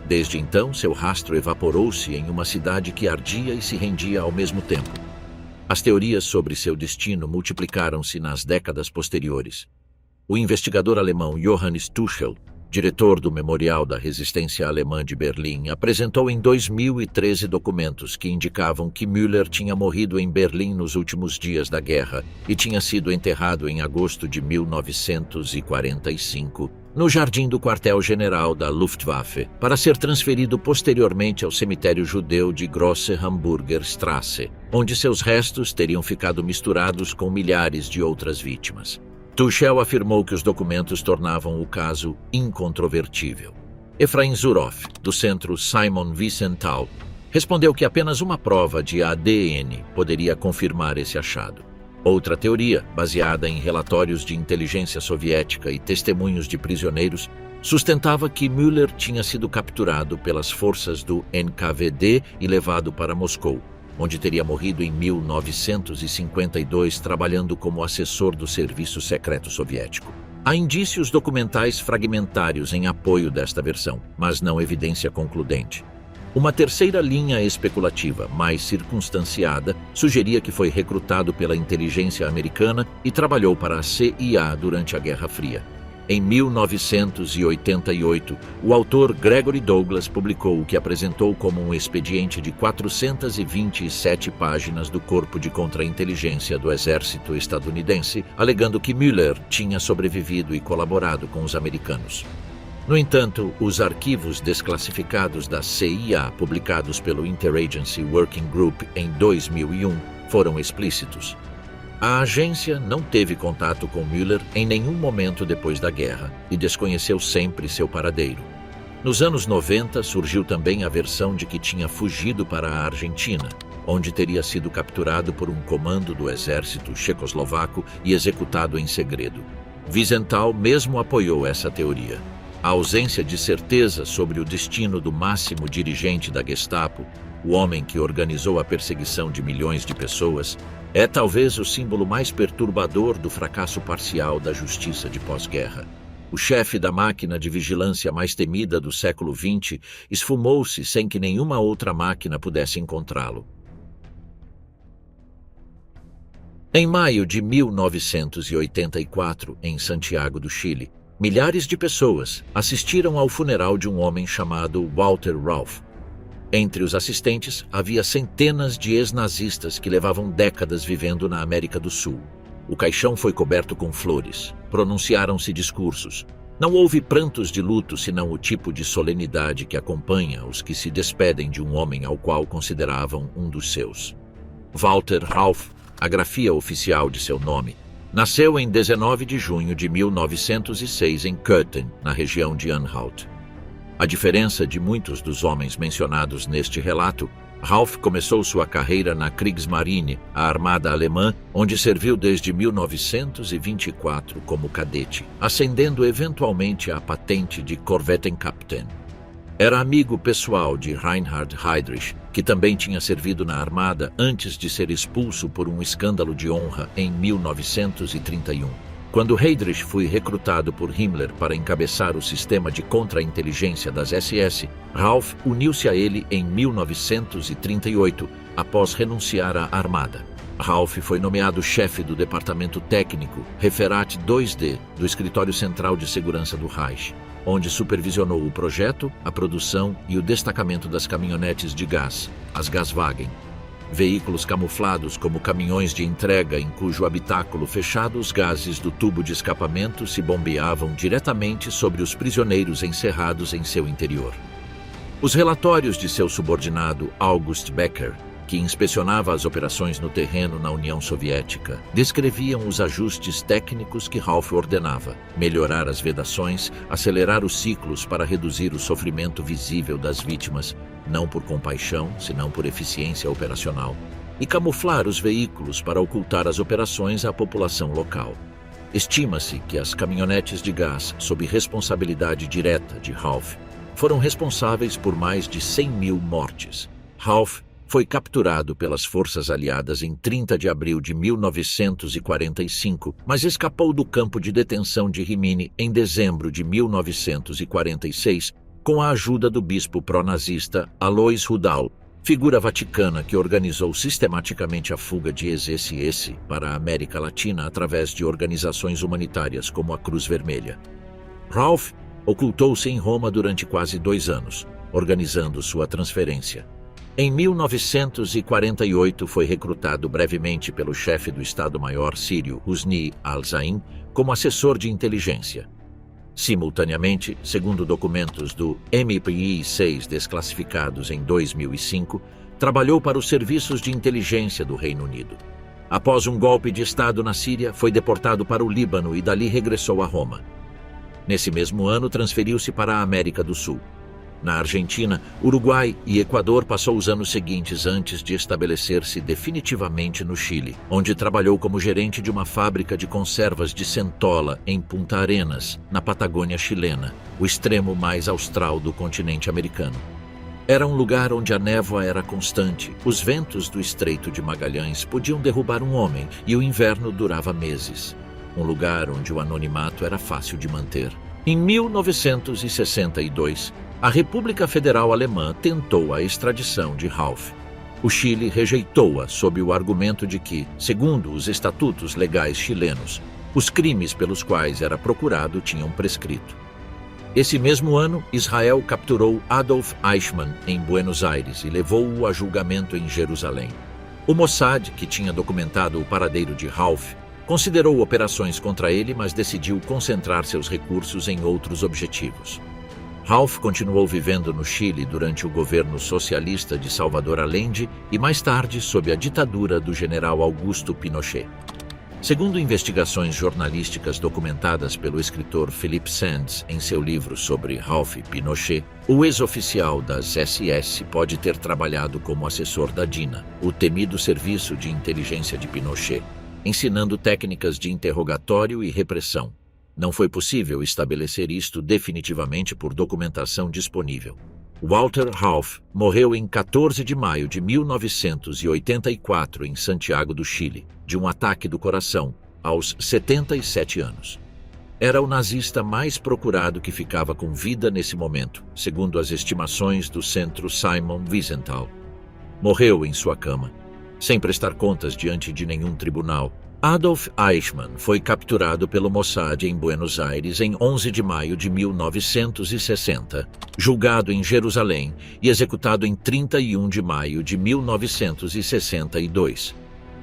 A: Desde então, seu rastro evaporou-se em uma cidade que ardia e se rendia ao mesmo tempo. As teorias sobre seu destino multiplicaram-se nas décadas posteriores. O investigador alemão Johannes Tuchel, diretor do Memorial da Resistência Alemã de Berlim, apresentou em 2013 documentos que indicavam que Müller tinha morrido em Berlim nos últimos dias da guerra e tinha sido enterrado em agosto de 1945 no jardim do quartel-general da Luftwaffe, para ser transferido posteriormente ao cemitério judeu de Grosse Hamburger Straße, onde seus restos teriam ficado misturados com milhares de outras vítimas. Tuchel afirmou que os documentos tornavam o caso incontrovertível. Efraim Zuroff, do centro Simon Wiesenthal, respondeu que apenas uma prova de ADN poderia confirmar esse achado. Outra teoria, baseada em relatórios de inteligência soviética e testemunhos de prisioneiros, sustentava que Müller tinha sido capturado pelas forças do NKVD e levado para Moscou, onde teria morrido em 1952 trabalhando como assessor do serviço secreto soviético. Há indícios documentais fragmentários em apoio desta versão, mas não evidência concludente. Uma terceira linha especulativa, mais circunstanciada, sugeria que foi recrutado pela inteligência americana e trabalhou para a CIA durante a Guerra Fria. Em 1988, o autor Gregory Douglas publicou o que apresentou como um expediente de 427 páginas do Corpo de Contra-Inteligência do Exército Estadunidense, alegando que Mueller tinha sobrevivido e colaborado com os americanos. No entanto, os arquivos desclassificados da CIA, publicados pelo Interagency Working Group em 2001, foram explícitos. A agência não teve contato com Mueller em nenhum momento depois da guerra e desconheceu sempre seu paradeiro. Nos anos 90, surgiu também a versão de que tinha fugido para a Argentina, onde teria sido capturado por um comando do exército checoslovaco e executado em segredo. Wiesenthal mesmo apoiou essa teoria. A ausência de certeza sobre o destino do máximo dirigente da Gestapo, o homem que organizou a perseguição de milhões de pessoas, é talvez o símbolo mais perturbador do fracasso parcial da justiça de pós-guerra. O chefe da máquina de vigilância mais temida do século XX esfumou-se sem que nenhuma outra máquina pudesse encontrá-lo. Em maio de 1984, em Santiago do Chile, milhares de pessoas assistiram ao funeral de um homem chamado Walter Rauff. Entre os assistentes, havia centenas de ex-nazistas que levavam décadas vivendo na América do Sul. O caixão foi coberto com flores. Pronunciaram-se discursos. Não houve prantos de luto, senão o tipo de solenidade que acompanha os que se despedem de um homem ao qual consideravam um dos seus. Walter Rauff, a grafia oficial de seu nome, nasceu em 19 de junho de 1906 em Köthen, na região de Anhalt. A diferença de muitos dos homens mencionados neste relato, Rauff começou sua carreira na Kriegsmarine, a armada alemã, onde serviu desde 1924 como cadete, ascendendo eventualmente à patente de Korvettenkapitän. Era amigo pessoal de Reinhard Heydrich, que também tinha servido na armada antes de ser expulso por um escândalo de honra em 1931. Quando Heydrich foi recrutado por Himmler para encabeçar o sistema de contra-inteligência das SS, Rauff uniu-se a ele em 1938, após renunciar à armada. Rauff foi nomeado chefe do Departamento Técnico, Referat 2D, do Escritório Central de Segurança do Reich, onde supervisionou o projeto, a produção e o destacamento das caminhonetes de gás, as Gaswagen, veículos camuflados como caminhões de entrega em cujo habitáculo fechado os gases do tubo de escapamento se bombeavam diretamente sobre os prisioneiros encerrados em seu interior. Os relatórios de seu subordinado August Becker, que inspecionava as operações no terreno na União Soviética, descreviam os ajustes técnicos que Rauff ordenava: melhorar as vedações, acelerar os ciclos para reduzir o sofrimento visível das vítimas, não por compaixão, senão por eficiência operacional, e camuflar os veículos para ocultar as operações à população local. Estima-se que as caminhonetes de gás, sob responsabilidade direta de Rauff, foram responsáveis por mais de 100.000 mortes. Rauff foi capturado pelas forças aliadas em 30 de abril de 1945, mas escapou do campo de detenção de Rimini em dezembro de 1946, com a ajuda do bispo pró-nazista Alois Rudal, figura vaticana que organizou sistematicamente a fuga de ex-SS para a América Latina através de organizações humanitárias como a Cruz Vermelha. Rauff ocultou-se em Roma durante quase 2 anos, organizando sua transferência. Em 1948, foi recrutado brevemente pelo chefe do Estado-Maior sírio, Husni al-Zaim, como assessor de inteligência. Simultaneamente, segundo documentos do MI6 desclassificados em 2005, trabalhou para os serviços de inteligência do Reino Unido. Após um golpe de Estado na Síria, foi deportado para o Líbano e dali regressou a Roma. Nesse mesmo ano, transferiu-se para a América do Sul. Na Argentina, Uruguai e Equador passou os anos seguintes antes de estabelecer-se definitivamente no Chile, onde trabalhou como gerente de uma fábrica de conservas de centola em Punta Arenas, na Patagônia chilena, o extremo mais austral do continente americano. Era um lugar onde a névoa era constante, os ventos do Estreito de Magalhães podiam derrubar um homem e o inverno durava meses. Um lugar onde o anonimato era fácil de manter. Em 1962, a República Federal Alemã tentou a extradição de Rauff. O Chile rejeitou-a sob o argumento de que, segundo os estatutos legais chilenos, Os crimes pelos quais era procurado tinham prescrito. Esse mesmo ano, Israel capturou Adolf Eichmann em Buenos Aires e levou-o a julgamento em Jerusalém. O Mossad, que tinha documentado o paradeiro de Ralph, considerou operações contra ele, mas decidiu concentrar seus recursos em outros objetivos. Ralph continuou vivendo no Chile durante o governo socialista de Salvador Allende e mais tarde sob a ditadura do general Augusto Pinochet. Segundo investigações jornalísticas documentadas pelo escritor Philip Sands em seu livro sobre Ralph Pinochet, o ex-oficial das SS pode ter trabalhado como assessor da DINA, o temido serviço de inteligência de Pinochet, ensinando técnicas de interrogatório e repressão. Não foi possível estabelecer isto definitivamente por documentação disponível. Walter Ralph morreu em 14 de maio de 1984 em Santiago do Chile, de um ataque do coração, aos 77 anos. Era o nazista mais procurado que ficava com vida nesse momento, segundo as estimações do Centro Simon Wiesenthal. Morreu em sua cama, sem prestar contas diante de nenhum tribunal. Adolf Eichmann foi capturado pelo Mossad em Buenos Aires em 11 de maio de 1960, julgado em Jerusalém e executado em 31 de maio de 1962.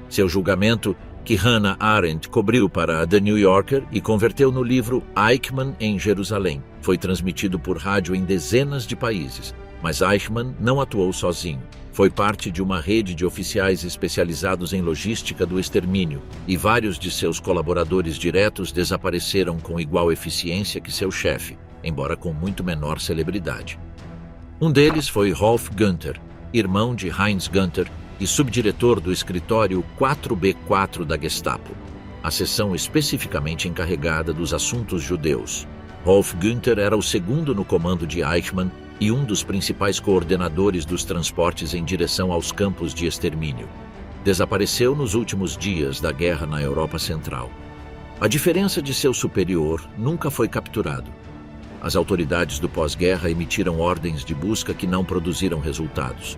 A: Seu julgamento, que Hannah Arendt cobriu para a The New Yorker e converteu no livro Eichmann em Jerusalém, foi transmitido por rádio em dezenas de países, mas Eichmann não atuou sozinho. Foi parte de uma rede de oficiais especializados em logística do extermínio, e vários de seus colaboradores diretos desapareceram com igual eficiência que seu chefe, embora com muito menor celebridade. Um deles foi Rolf Günther, irmão de Heinz Günther e subdiretor do escritório 4B4 da Gestapo, a seção especificamente encarregada dos assuntos judeus. Rolf Günther era o segundo no comando de Eichmann e um dos principais coordenadores dos transportes em direção aos campos de extermínio. Desapareceu nos últimos dias da guerra na Europa Central. A diferença de seu superior nunca foi capturado. As autoridades do pós-guerra emitiram ordens de busca que não produziram resultados.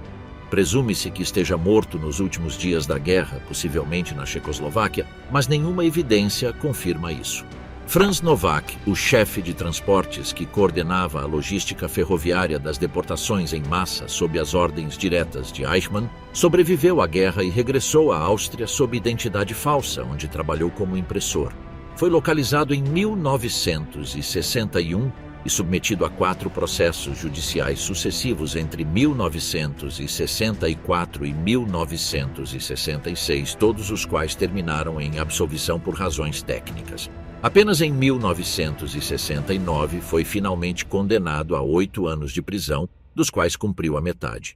A: Presume-se que esteja morto nos últimos dias da guerra, possivelmente na Checoslováquia, mas nenhuma evidência confirma isso. Franz Novak, o chefe de transportes que coordenava a logística ferroviária das deportações em massa sob as ordens diretas de Eichmann, sobreviveu à guerra e regressou à Áustria sob identidade falsa, onde trabalhou como impressor. Foi localizado em 1961 e submetido a 4 processos judiciais sucessivos entre 1964 e 1966, todos os quais terminaram em absolvição por razões técnicas. Apenas em 1969 foi finalmente condenado a 8 anos de prisão, dos quais cumpriu a metade.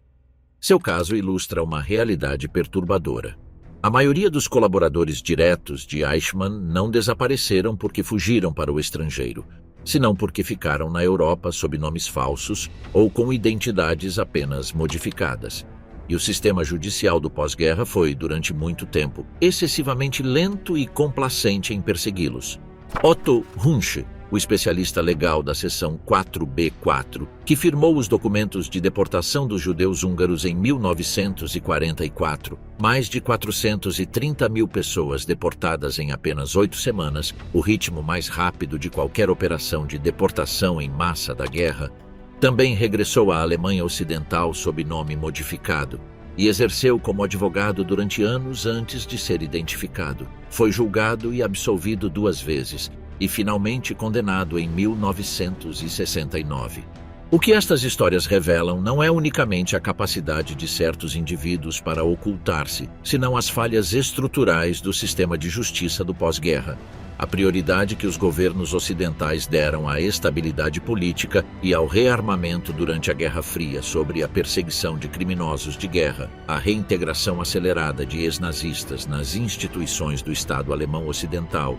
A: Seu caso ilustra uma realidade perturbadora. A maioria dos colaboradores diretos de Eichmann não desapareceram porque fugiram para o estrangeiro, senão porque ficaram na Europa sob nomes falsos ou com identidades apenas modificadas. E o sistema judicial do pós-guerra foi, durante muito tempo, excessivamente lento e complacente em persegui-los. Otto Hunsch, o especialista legal da seção 4B4, que firmou os documentos de deportação dos judeus húngaros em 1944, mais de 430 mil pessoas deportadas em apenas 8 semanas, o ritmo mais rápido de qualquer operação de deportação em massa da guerra, também regressou à Alemanha Ocidental sob nome modificado e exerceu como advogado durante anos antes de ser identificado. Foi julgado e absolvido 2 vezes e finalmente condenado em 1969. O que estas histórias revelam não é unicamente a capacidade de certos indivíduos para ocultar-se, senão as falhas estruturais do sistema de justiça do pós-guerra. A prioridade que os governos ocidentais deram à estabilidade política e ao rearmamento durante a Guerra Fria sobre a perseguição de criminosos de guerra, a reintegração acelerada de ex-nazistas nas instituições do Estado alemão ocidental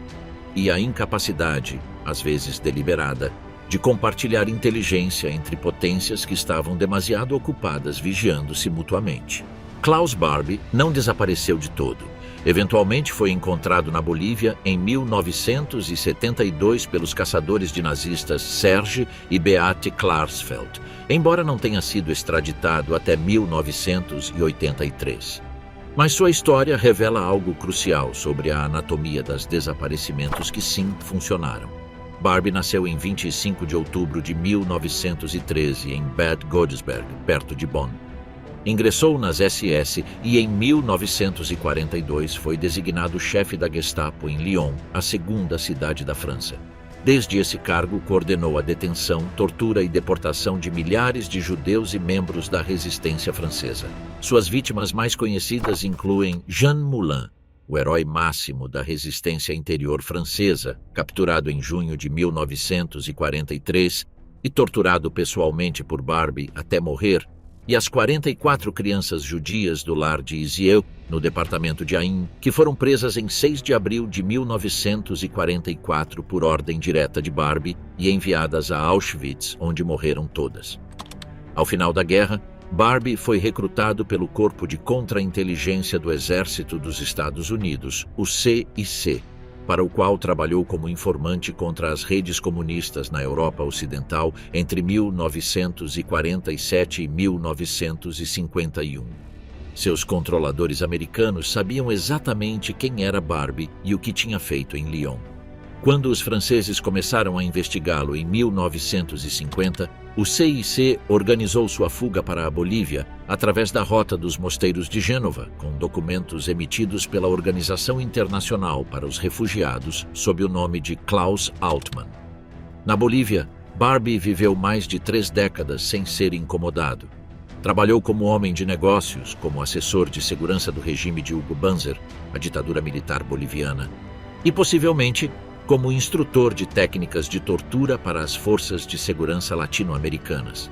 A: e a incapacidade, às vezes deliberada, de compartilhar inteligência entre potências que estavam demasiado ocupadas vigiando-se mutuamente. Klaus Barbie não desapareceu de todo. Eventualmente foi encontrado na Bolívia em 1972 pelos caçadores de nazistas Serge e Beate Klarsfeld, embora não tenha sido extraditado até 1983. Mas sua história revela algo crucial sobre a anatomia dos desaparecimentos que sim funcionaram. Barbie nasceu em 25 de outubro de 1913 em Bad Godesberg, perto de Bonn. Ingressou nas SS e em 1942 foi designado chefe da Gestapo em Lyon, a segunda cidade da França. Desde esse cargo, coordenou a detenção, tortura e deportação de milhares de judeus e membros da resistência francesa. Suas vítimas mais conhecidas incluem Jean Moulin, o herói máximo da resistência interior francesa, capturado em junho de 1943 e torturado pessoalmente por Barbie até morrer, e as 44 crianças judias do lar de Isieux, no departamento de Ain, que foram presas em 6 de abril de 1944 por ordem direta de Barbie e enviadas a Auschwitz, onde morreram todas. Ao final da guerra, Barbie foi recrutado pelo Corpo de Contra-Inteligência do Exército dos Estados Unidos, o CIC, para o qual trabalhou como informante contra as redes comunistas na Europa Ocidental entre 1947 e 1951. Seus controladores americanos sabiam exatamente quem era Barbie e o que tinha feito em Lyon. Quando os franceses começaram a investigá-lo em 1950, o CIC organizou sua fuga para a Bolívia através da Rota dos Mosteiros de Gênova, com documentos emitidos pela Organização Internacional para os Refugiados sob o nome de Klaus Altmann. Na Bolívia, Barbie viveu mais de 3 décadas sem ser incomodado. Trabalhou como homem de negócios, como assessor de segurança do regime de Hugo Banzer, a ditadura militar boliviana, e possivelmente como instrutor de técnicas de tortura para as forças de segurança latino-americanas.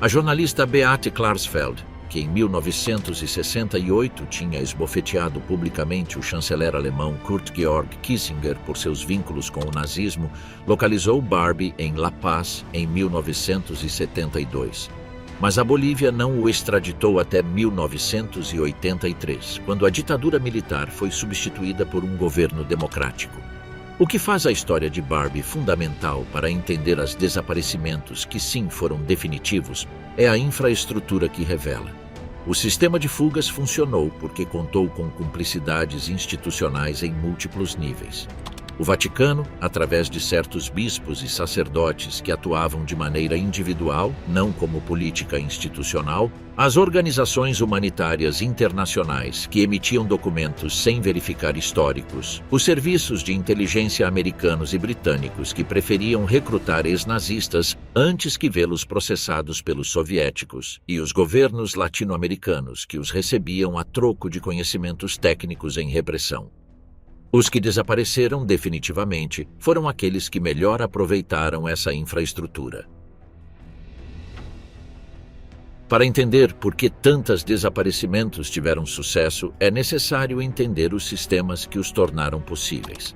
A: A jornalista Beate Klarsfeld, que em 1968 tinha esbofeteado publicamente o chanceler alemão Kurt Georg Kissinger por seus vínculos com o nazismo, localizou Barbie em La Paz em 1972. Mas a Bolívia não o extraditou até 1983, quando a ditadura militar foi substituída por um governo democrático. O que faz a história de Barbie fundamental para entender os desaparecimentos que sim foram definitivos é a infraestrutura que revela. O sistema de fugas funcionou porque contou com cumplicidades institucionais em múltiplos níveis. O Vaticano, através de certos bispos e sacerdotes que atuavam de maneira individual, não como política institucional, as organizações humanitárias internacionais que emitiam documentos sem verificar históricos, os serviços de inteligência americanos e britânicos que preferiam recrutar ex-nazistas antes que vê-los processados pelos soviéticos, e os governos latino-americanos que os recebiam a troco de conhecimentos técnicos em repressão. Os que desapareceram definitivamente foram aqueles que melhor aproveitaram essa infraestrutura. Para entender por que tantos desaparecimentos tiveram sucesso, é necessário entender os sistemas que os tornaram possíveis.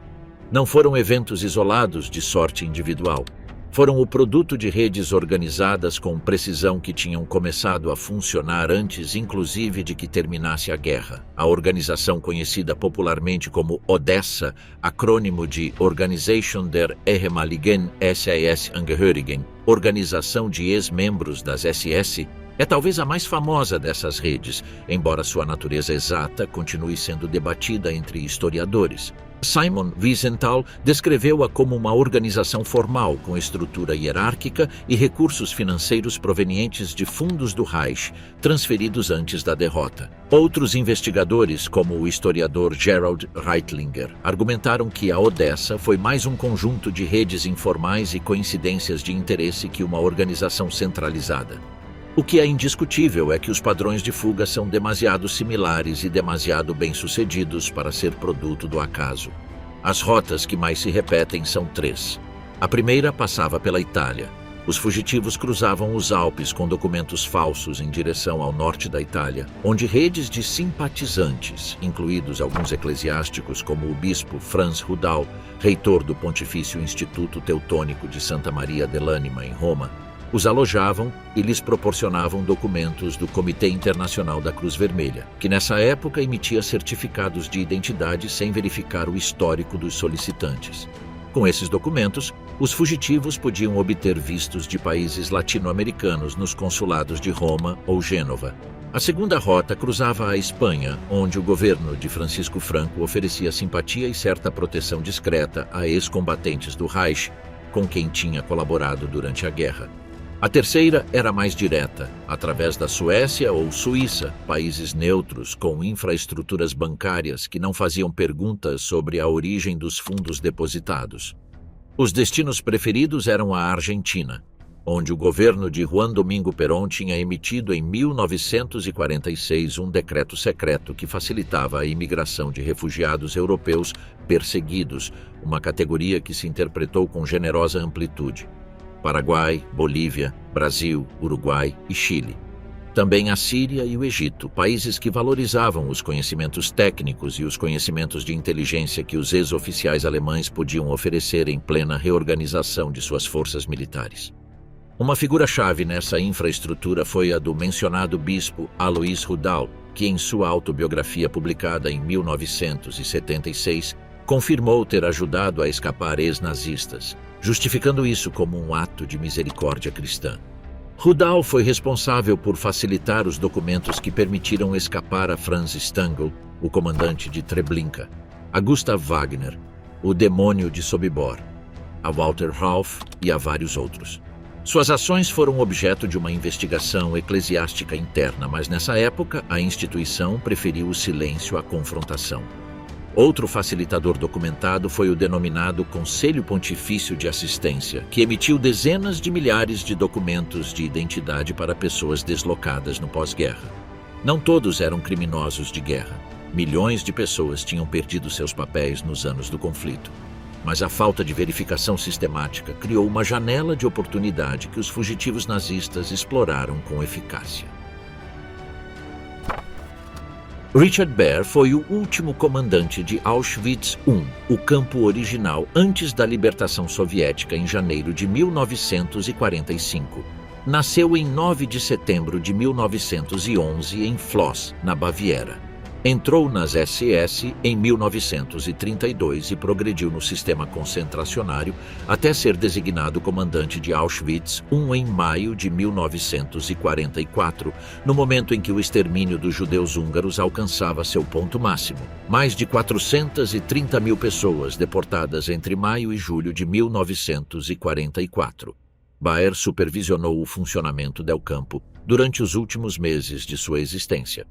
A: Não foram eventos isolados de sorte individual. Foram o produto de redes organizadas com precisão que tinham começado a funcionar antes, inclusive, de que terminasse a guerra. A organização conhecida popularmente como Odessa, acrônimo de Organisation der ehemaligen SAS-Angehörigen, Organização de Ex-Membros das SS, é talvez a mais famosa dessas redes, embora sua natureza exata continue sendo debatida entre historiadores. Simon Wiesenthal descreveu-a como uma organização formal com estrutura hierárquica e recursos financeiros provenientes de fundos do Reich, transferidos antes da derrota. Outros investigadores, como o historiador Gerald Reitlinger, argumentaram que a Odessa foi mais um conjunto de redes informais e coincidências de interesse que uma organização centralizada. O que é indiscutível é que os padrões de fuga são demasiado similares e demasiado bem-sucedidos para ser produto do acaso. As rotas que mais se repetem são 3. A primeira passava pela Itália. Os fugitivos cruzavam os Alpes com documentos falsos em direção ao norte da Itália, onde redes de simpatizantes, incluídos alguns eclesiásticos como o bispo Franz Rudal, reitor do Pontifício Instituto Teutônico de Santa Maria dell'Anima em Roma, os alojavam e lhes proporcionavam documentos do Comitê Internacional da Cruz Vermelha, que nessa época emitia certificados de identidade sem verificar o histórico dos solicitantes. Com esses documentos, os fugitivos podiam obter vistos de países latino-americanos nos consulados de Roma ou Gênova. A segunda rota cruzava a Espanha, onde o governo de Francisco Franco oferecia simpatia e certa proteção discreta a ex-combatentes do Reich, com quem tinha colaborado durante a guerra. A terceira era mais direta, através da Suécia ou Suíça, países neutros com infraestruturas bancárias que não faziam perguntas sobre a origem dos fundos depositados. Os destinos preferidos eram a Argentina, onde o governo de Juan Domingo Perón tinha emitido em 1946 um decreto secreto que facilitava a imigração de refugiados europeus perseguidos, uma categoria que se interpretou com generosa amplitude. Paraguai, Bolívia, Brasil, Uruguai e Chile. Também a Síria e o Egito, países que valorizavam os conhecimentos técnicos e os conhecimentos de inteligência que os ex-oficiais alemães podiam oferecer em plena reorganização de suas forças militares. Uma figura-chave nessa infraestrutura foi a do mencionado bispo Alois Rudal, que em sua autobiografia publicada em 1976 confirmou ter ajudado a escapar ex-nazistas, justificando isso como um ato de misericórdia cristã. Rudal foi responsável por facilitar os documentos que permitiram escapar a Franz Stangl, o comandante de Treblinka, a Gustav Wagner, o demônio de Sobibor, a Walter Rauff e a vários outros. Suas ações foram objeto de uma investigação eclesiástica interna, mas nessa época a instituição preferiu o silêncio à confrontação. Outro facilitador documentado foi o denominado Conselho Pontifício de Assistência, que emitiu dezenas de milhares de documentos de identidade para pessoas deslocadas no pós-guerra. Não todos eram criminosos de guerra. Milhões de pessoas tinham perdido seus papéis nos anos do conflito. Mas a falta de verificação sistemática criou uma janela de oportunidade que os fugitivos nazistas exploraram com eficácia. Richard Baer foi o último comandante de Auschwitz I, o campo original antes da libertação soviética em janeiro de 1945. Nasceu em 9 de setembro de 1911 em Floss, na Baviera. Entrou nas SS em 1932 e progrediu no sistema concentracionário até ser designado comandante de Auschwitz I em maio de 1944, no momento em que o extermínio dos judeus húngaros alcançava seu ponto máximo. Mais de 430 mil pessoas deportadas entre maio e julho de 1944. Baer supervisionou o funcionamento del campo durante os últimos meses de sua existência.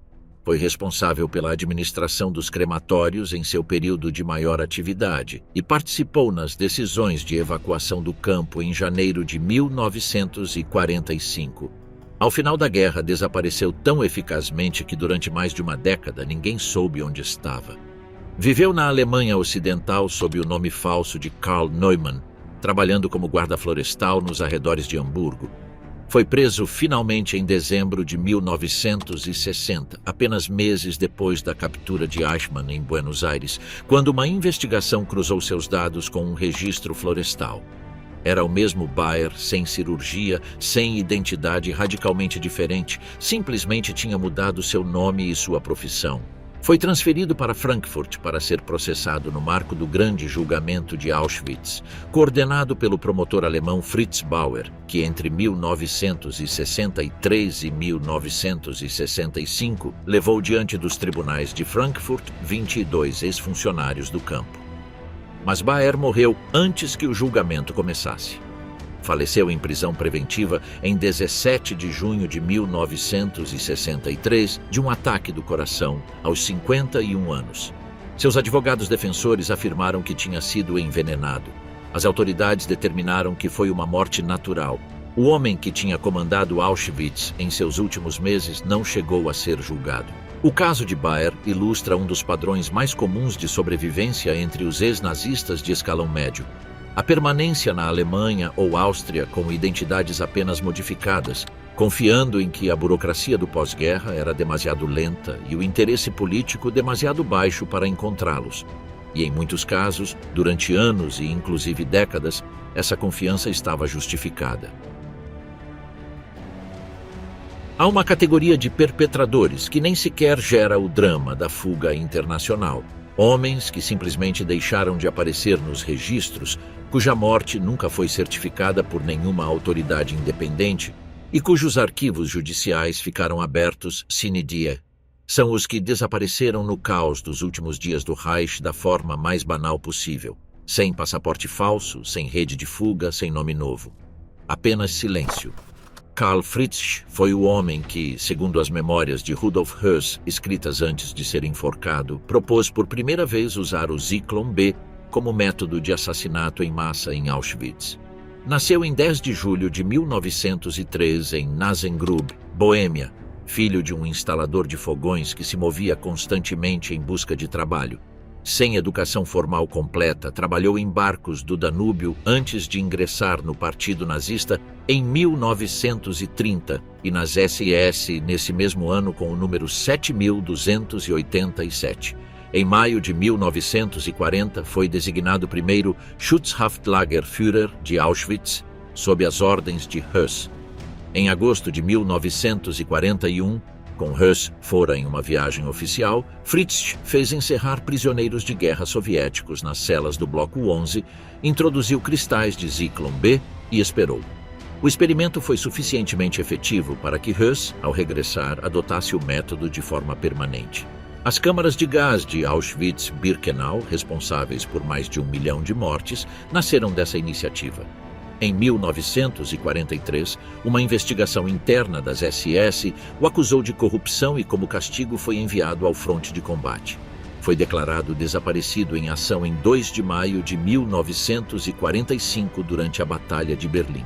A: Foi responsável pela administração dos crematórios em seu período de maior atividade e participou nas decisões de evacuação do campo em janeiro de 1945. Ao final da guerra, desapareceu tão eficazmente que durante mais de uma década ninguém soube onde estava. Viveu na Alemanha Ocidental sob o nome falso de Karl Neumann, trabalhando como guarda florestal nos arredores de Hamburgo. Foi preso finalmente em dezembro de 1960, apenas meses depois da captura de Eichmann em Buenos Aires, quando uma investigação cruzou seus dados com um registro florestal. Era o mesmo Baer, sem cirurgia, sem identidade, radicalmente diferente, simplesmente tinha mudado seu nome e sua profissão. Foi transferido para Frankfurt para ser processado no marco do grande julgamento de Auschwitz, coordenado pelo promotor alemão Fritz Bauer, que entre 1963 e 1965 levou diante dos tribunais de Frankfurt 22 ex-funcionários do campo. Mas Baer morreu antes que o julgamento começasse. Faleceu em prisão preventiva em 17 de junho de 1963 de um ataque do coração, aos 51 anos. Seus advogados defensores afirmaram que tinha sido envenenado. As autoridades determinaram que foi uma morte natural. O homem que tinha comandado Auschwitz em seus últimos meses não chegou a ser julgado. O caso de Baer ilustra um dos padrões mais comuns de sobrevivência entre os ex-nazistas de escalão médio. A permanência na Alemanha ou Áustria com identidades apenas modificadas, confiando em que a burocracia do pós-guerra era demasiado lenta e o interesse político demasiado baixo para encontrá-los. E em muitos casos, durante anos e inclusive décadas, essa confiança estava justificada. Há uma categoria de perpetradores que nem sequer gera o drama da fuga internacional. Homens que simplesmente deixaram de aparecer nos registros, cuja morte nunca foi certificada por nenhuma autoridade independente, e cujos arquivos judiciais ficaram abertos sine die. São os que desapareceram no caos dos últimos dias do Reich da forma mais banal possível, sem passaporte falso, sem rede de fuga, sem nome novo. Apenas silêncio. Karl Fritzsch foi o homem que, segundo as memórias de Rudolf Höss, escritas antes de ser enforcado, propôs por primeira vez usar o Zyklon B como método de assassinato em massa em Auschwitz. Nasceu em 10 de julho de 1903 em Nasengrube, Boêmia, filho de um instalador de fogões que se movia constantemente em busca de trabalho. Sem educação formal completa, trabalhou em barcos do Danúbio antes de ingressar no Partido Nazista em 1930 e nas SS nesse mesmo ano com o número 7287. Em maio de 1940, foi designado primeiro Schutzhaftlagerführer de Auschwitz, sob as ordens de Höss. Em agosto de 1941, com Höss fora em uma viagem oficial, Fritzsch fez encerrar prisioneiros de guerra soviéticos nas celas do Bloco 11, introduziu cristais de Zyklon B e esperou. O experimento foi suficientemente efetivo para que Höss, ao regressar, adotasse o método de forma permanente. As câmaras de gás de Auschwitz-Birkenau, responsáveis por mais de 1 milhão de mortes, nasceram dessa iniciativa. Em 1943, uma investigação interna das SS o acusou de corrupção e, como castigo, foi enviado ao fronte de combate. Foi declarado desaparecido em ação em 2 de maio de 1945 durante a Batalha de Berlim.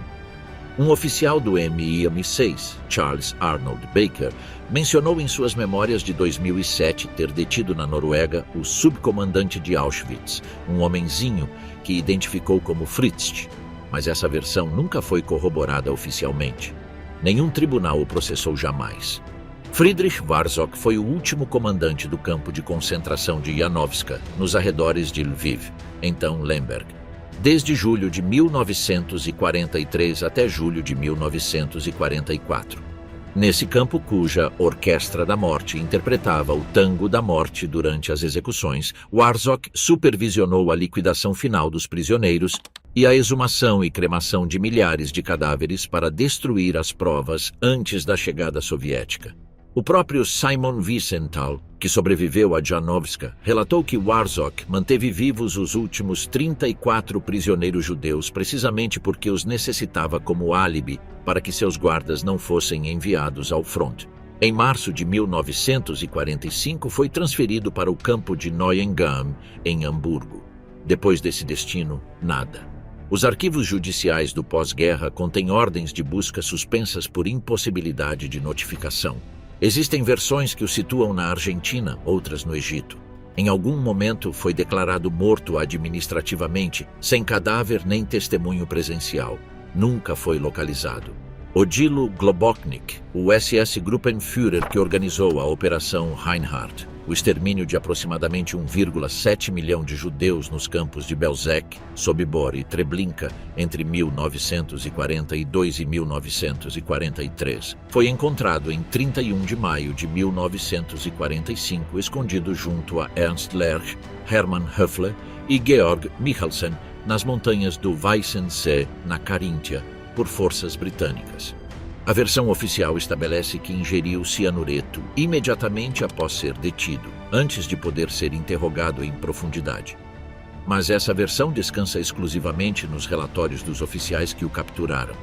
A: Um oficial do MI6, Charles Arnold Baker, mencionou em suas memórias de 2007 ter detido na Noruega o subcomandante de Auschwitz, um homenzinho que identificou como Fritzsch, mas essa versão nunca foi corroborada oficialmente. Nenhum tribunal o processou jamais. Friedrich Warzok foi o último comandante do campo de concentração de Janowska, nos arredores de Lviv, então Lemberg, desde julho de 1943 até julho de 1944. Nesse campo cuja Orquestra da Morte interpretava o Tango da Morte durante as execuções, Warzok supervisionou a liquidação final dos prisioneiros e a exumação e cremação de milhares de cadáveres para destruir as provas antes da chegada soviética. O próprio Simon Wiesenthal, que sobreviveu a Janowska, relatou que Warzok manteve vivos os últimos 34 prisioneiros judeus precisamente porque os necessitava como álibi para que seus guardas não fossem enviados ao front. Em março de 1945, foi transferido para o campo de Neuengamme, em Hamburgo. Depois desse destino, nada. Os arquivos judiciais do pós-guerra contêm ordens de busca suspensas por impossibilidade de notificação. Existem versões que o situam na Argentina, outras no Egito. Em algum momento foi declarado morto administrativamente, sem cadáver nem testemunho presencial. Nunca foi localizado. Odilo Globoknik, o SS-Gruppenführer que organizou a Operação Reinhardt, o extermínio de aproximadamente 1,7 milhão de judeus nos campos de Belzec, Sobibor e Treblinka entre 1942 e 1943. Foi encontrado em 31 de maio de 1945, escondido junto a Ernst Lerch, Hermann Höfle e Georg Michalsen nas montanhas do Weissensee, na Caríntia, por forças britânicas. A versão oficial estabelece que ingeriu cianureto imediatamente após ser detido, antes de poder ser interrogado em profundidade. Mas essa versão descansa exclusivamente nos relatórios dos oficiais que o capturaram.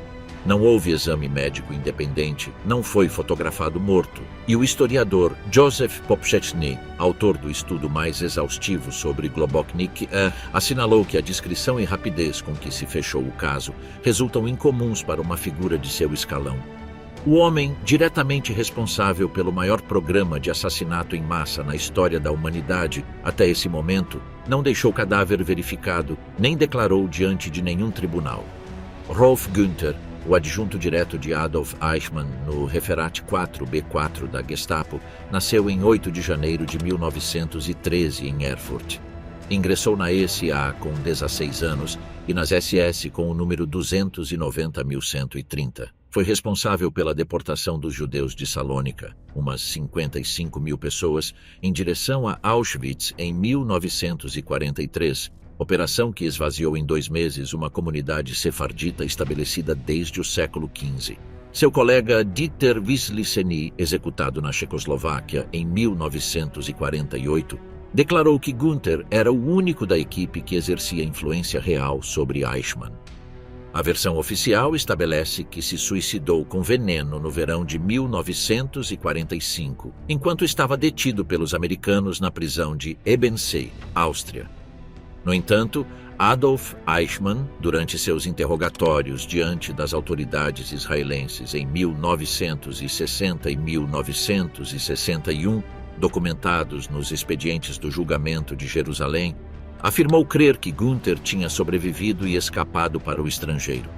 A: Não houve exame médico independente, não foi fotografado morto, e o historiador Joseph Popchechny, autor do estudo mais exaustivo sobre Globoknik, assinalou que a descrição e rapidez com que se fechou o caso resultam incomuns para uma figura de seu escalão. O homem diretamente responsável pelo maior programa de assassinato em massa na história da humanidade até esse momento não deixou cadáver verificado, nem declarou diante de nenhum tribunal. Rolf Günther, o adjunto direto de Adolf Eichmann no Referat 4B4 da Gestapo, nasceu em 8 de janeiro de 1913 em Erfurt. Ingressou na ESA com 16 anos e nas SS com o número 290.130. Foi responsável pela deportação dos judeus de Salônica, umas 55 mil pessoas, em direção a Auschwitz em 1943, operação que esvaziou em 2 meses uma comunidade sefardita estabelecida desde o século XV. Seu colega Dieter Wisliceny, executado na Checoslováquia em 1948, declarou que Günther era o único da equipe que exercia influência real sobre Eichmann. A versão oficial estabelece que se suicidou com veneno no verão de 1945, enquanto estava detido pelos americanos na prisão de Ebensee, Áustria. No entanto, Adolf Eichmann, durante seus interrogatórios diante das autoridades israelenses em 1960 e 1961, documentados nos expedientes do julgamento de Jerusalém, afirmou crer que Günther tinha sobrevivido e escapado para o estrangeiro.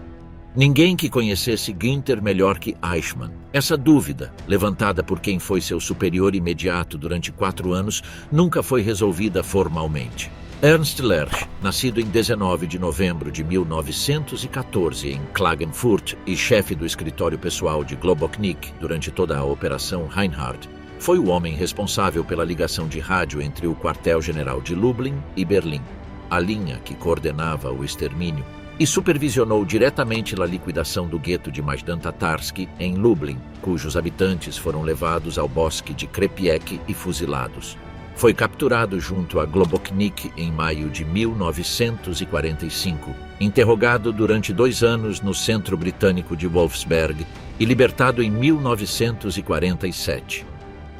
A: Ninguém que conhecesse Günther melhor que Eichmann. Essa dúvida, levantada por quem foi seu superior imediato durante 4 anos, nunca foi resolvida formalmente. Ernst Lerch, nascido em 19 de novembro de 1914 em Klagenfurt e chefe do escritório pessoal de Globoknik durante toda a Operação Reinhard, foi o homem responsável pela ligação de rádio entre o quartel-general de Lublin e Berlim, a linha que coordenava o extermínio, e supervisionou diretamente a liquidação do gueto de Majdan Tatarsky em Lublin, cujos habitantes foram levados ao bosque de Krepiec e fuzilados. Foi capturado junto a Globoknik em maio de 1945, interrogado durante 2 anos no centro britânico de Wolfsberg e libertado em 1947.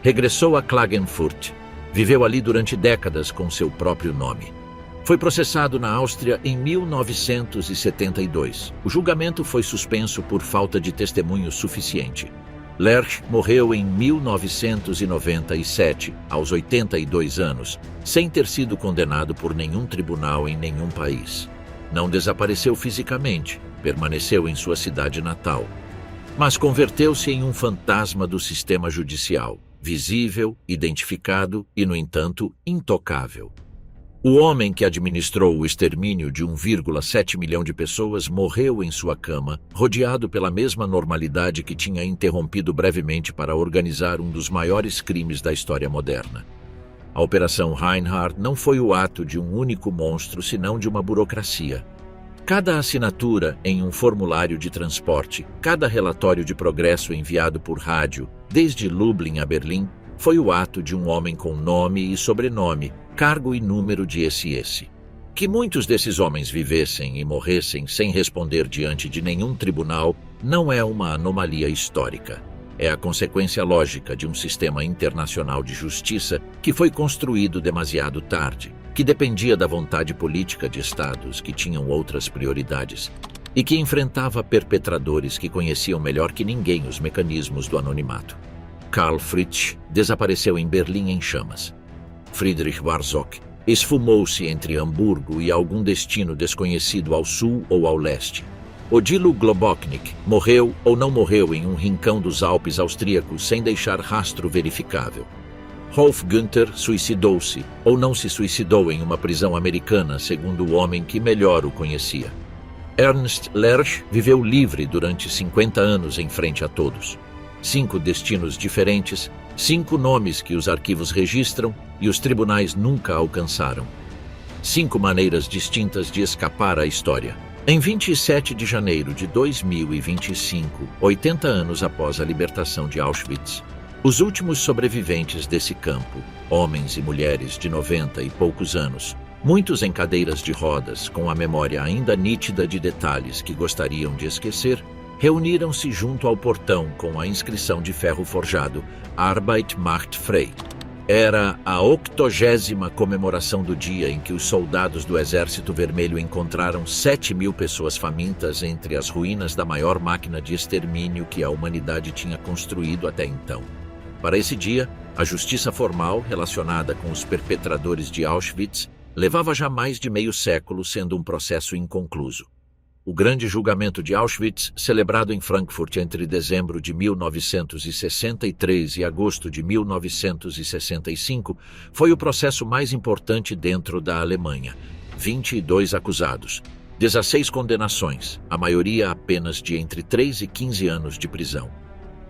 A: Regressou a Klagenfurt. Viveu ali durante décadas com seu próprio nome. Foi processado na Áustria em 1972. O julgamento foi suspenso por falta de testemunho suficiente. Lerch morreu em 1997, aos 82 anos, sem ter sido condenado por nenhum tribunal em nenhum país. Não desapareceu fisicamente, permaneceu em sua cidade natal, mas converteu-se em um fantasma do sistema judicial, visível, identificado e, no entanto, intocável. O homem que administrou o extermínio de 1,7 milhão de pessoas morreu em sua cama, rodeado pela mesma normalidade que tinha interrompido brevemente para organizar um dos maiores crimes da história moderna. A Operação Reinhard não foi o ato de um único monstro, senão de uma burocracia. Cada assinatura em um formulário de transporte, cada relatório de progresso enviado por rádio, desde Lublin a Berlim, foi o ato de um homem com nome e sobrenome, cargo e número de esse. Que muitos desses homens vivessem e morressem sem responder diante de nenhum tribunal não é uma anomalia histórica. É a consequência lógica de um sistema internacional de justiça que foi construído demasiado tarde, que dependia da vontade política de estados que tinham outras prioridades e que enfrentava perpetradores que conheciam melhor que ninguém os mecanismos do anonimato. Karl Fritsch desapareceu em Berlim em chamas. Friedrich Warzock esfumou-se entre Hamburgo e algum destino desconhecido ao sul ou ao leste. Odilo Globoknik morreu ou não morreu em um rincão dos Alpes austríacos sem deixar rastro verificável. Rolf Günther suicidou-se ou não se suicidou em uma prisão americana, segundo o homem que melhor o conhecia. Ernst Lerch viveu livre durante 50 anos em frente a todos. 5 destinos diferentes, 5 nomes que os arquivos registram e os tribunais nunca alcançaram. 5 maneiras distintas de escapar à história. Em 27 de janeiro de 2025, 80 anos após a libertação de Auschwitz, os últimos sobreviventes desse campo, homens e mulheres de 90 e poucos anos, muitos em cadeiras de rodas, com a memória ainda nítida de detalhes que gostariam de esquecer, reuniram-se junto ao portão com a inscrição de ferro forjado Arbeit macht frei. Era a 80ª comemoração do dia em que os soldados do Exército Vermelho encontraram 7.000 pessoas famintas entre as ruínas da maior máquina de extermínio que a humanidade tinha construído até então. Para esse dia, a justiça formal relacionada com os perpetradores de Auschwitz levava já mais de meio século sendo um processo inconcluso. O grande julgamento de Auschwitz, celebrado em Frankfurt entre dezembro de 1963 e agosto de 1965, foi o processo mais importante dentro da Alemanha. 22 acusados, 16 condenações, a maioria apenas de entre 3 e 15 anos de prisão.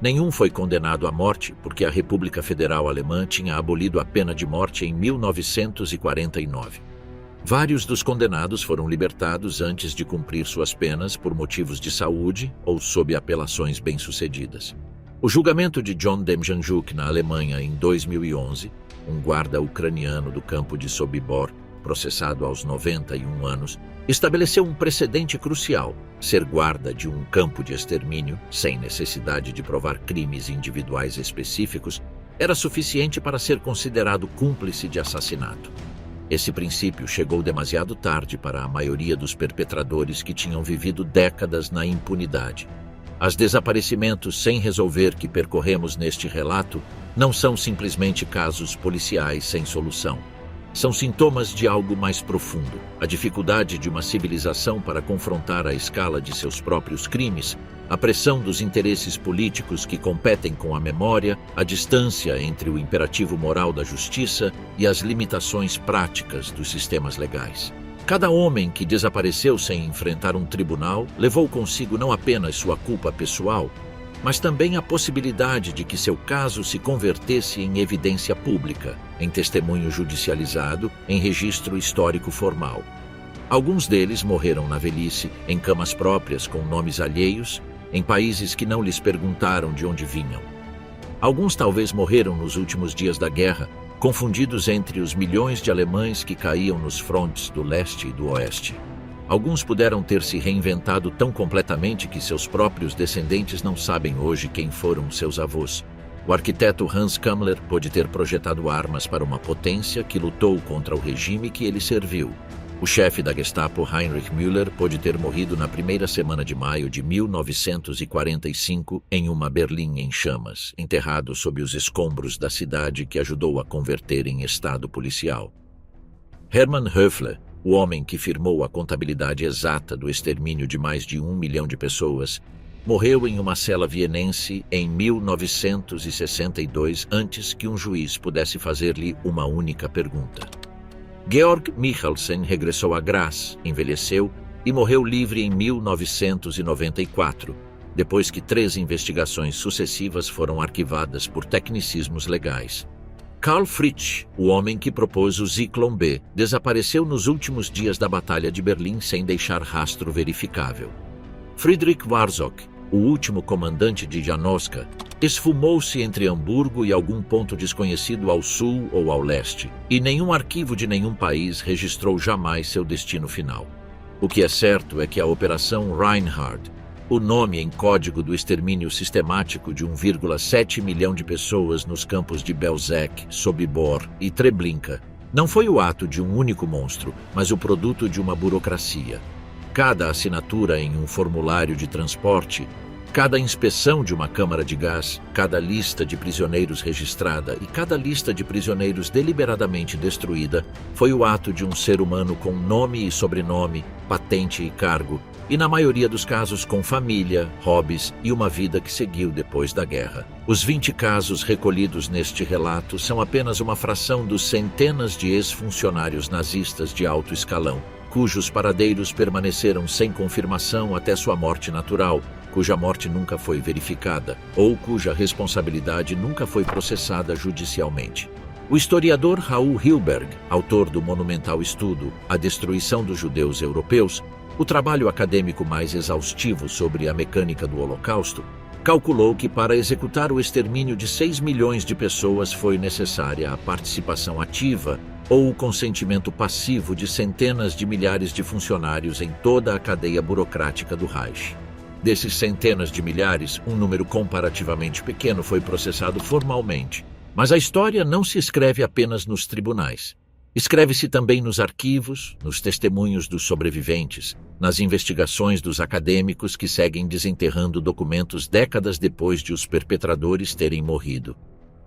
A: Nenhum foi condenado à morte porque a República Federal Alemã tinha abolido a pena de morte em 1949. Vários dos condenados foram libertados antes de cumprir suas penas por motivos de saúde ou sob apelações bem-sucedidas. O julgamento de John Demjanjuk na Alemanha em 2011, um guarda ucraniano do campo de Sobibor, processado aos 91 anos, estabeleceu um precedente crucial: ser guarda de um campo de extermínio, sem necessidade de provar crimes individuais específicos, era suficiente para ser considerado cúmplice de assassinato. Esse princípio chegou demasiado tarde para a maioria dos perpetradores que tinham vivido décadas na impunidade. Os desaparecimentos sem resolver que percorremos neste relato não são simplesmente casos policiais sem solução. São sintomas de algo mais profundo: a dificuldade de uma civilização para confrontar a escala de seus próprios crimes, a pressão dos interesses políticos que competem com a memória, a distância entre o imperativo moral da justiça e as limitações práticas dos sistemas legais. Cada homem que desapareceu sem enfrentar um tribunal levou consigo não apenas sua culpa pessoal, mas também a possibilidade de que seu caso se convertesse em evidência pública, em testemunho judicializado, em registro histórico formal. Alguns deles morreram na velhice, em camas próprias com nomes alheios, em países que não lhes perguntaram de onde vinham. Alguns talvez morreram nos últimos dias da guerra, confundidos entre os milhões de alemães que caíam nos frontes do leste e do oeste. Alguns puderam ter se reinventado tão completamente que seus próprios descendentes não sabem hoje quem foram seus avós. O arquiteto Hans Kammler pôde ter projetado armas para uma potência que lutou contra o regime que ele serviu. O chefe da Gestapo, Heinrich Müller, pôde ter morrido na primeira semana de maio de 1945 em uma Berlim em chamas, enterrado sob os escombros da cidade que ajudou a converter em estado policial. Hermann Höfle, o homem que firmou a contabilidade exata do extermínio de mais de 1 milhão de pessoas, morreu em uma cela vienense em 1962 antes que um juiz pudesse fazer-lhe uma única pergunta. Georg Michalsen regressou a Graz, envelheceu e morreu livre em 1994, depois que 3 investigações sucessivas foram arquivadas por tecnicismos legais. Karl Fritsch, o homem que propôs o Zyklon B, desapareceu nos últimos dias da Batalha de Berlim sem deixar rastro verificável. Friedrich Warzock, o último comandante de Janowska, esfumou-se entre Hamburgo e algum ponto desconhecido ao sul ou ao leste, e nenhum arquivo de nenhum país registrou jamais seu destino final. O que é certo é que a Operação Reinhard, o nome em código do extermínio sistemático de 1,7 milhão de pessoas nos campos de Belzec, Sobibor e Treblinka, não foi o ato de um único monstro, mas o produto de uma burocracia. Cada assinatura em um formulário de transporte, cada inspeção de uma câmara de gás, cada lista de prisioneiros registrada e cada lista de prisioneiros deliberadamente destruída foi o ato de um ser humano com nome e sobrenome, patente e cargo, e na maioria dos casos com família, hobbies e uma vida que seguiu depois da guerra. Os 20 casos recolhidos neste relato são apenas uma fração dos centenas de ex-funcionários nazistas de alto escalão, cujos paradeiros permaneceram sem confirmação até sua morte natural, cuja morte nunca foi verificada, ou cuja responsabilidade nunca foi processada judicialmente. O historiador Raoul Hilberg, autor do monumental estudo A Destruição dos Judeus Europeus, o trabalho acadêmico mais exaustivo sobre a mecânica do Holocausto, calculou que para executar o extermínio de 6 milhões de pessoas foi necessária a participação ativa ou o consentimento passivo de centenas de milhares de funcionários em toda a cadeia burocrática do Reich. Desses centenas de milhares, um número comparativamente pequeno foi processado formalmente. Mas a história não se escreve apenas nos tribunais. Escreve-se também nos arquivos, nos testemunhos dos sobreviventes, nas investigações dos acadêmicos que seguem desenterrando documentos décadas depois de os perpetradores terem morrido.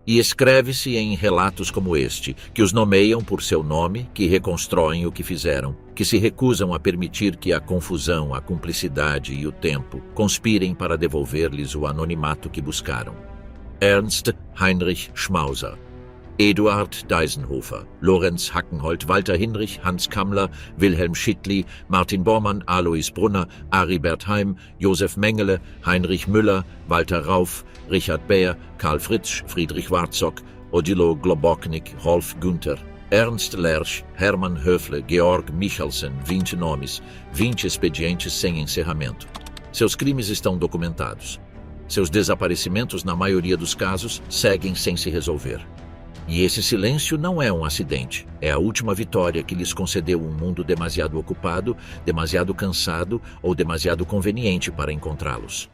A: E escreve-se em relatos como este, que os nomeiam por seu nome, que reconstroem o que fizeram, que se recusam a permitir que a confusão, a cumplicidade e o tempo conspirem para devolver-lhes o anonimato que buscaram. Ernst Heinrich Schmauser, Eduard Deisenhofer, Lorenz Hackenholt, Walter Hinrich, Hans Kammler, Wilhelm Schittli, Martin Bormann, Alois Brunner, Aribert Heim, Josef Mengele, Heinrich Müller, Walter Rauf, Richard Baer, Karl Fritsch, Friedrich Warzock, Odilo Globoknik, Rolf Günther, Ernst Lerch, Hermann Höfle, Georg Michelsen, 20 nomes, 20 expedientes sem encerramento. Seus crimes estão documentados. Seus desaparecimentos, na maioria dos casos, seguem sem se resolver. E esse silêncio não é um acidente, é a última vitória que lhes concedeu um mundo demasiado ocupado, demasiado cansado ou demasiado conveniente para encontrá-los.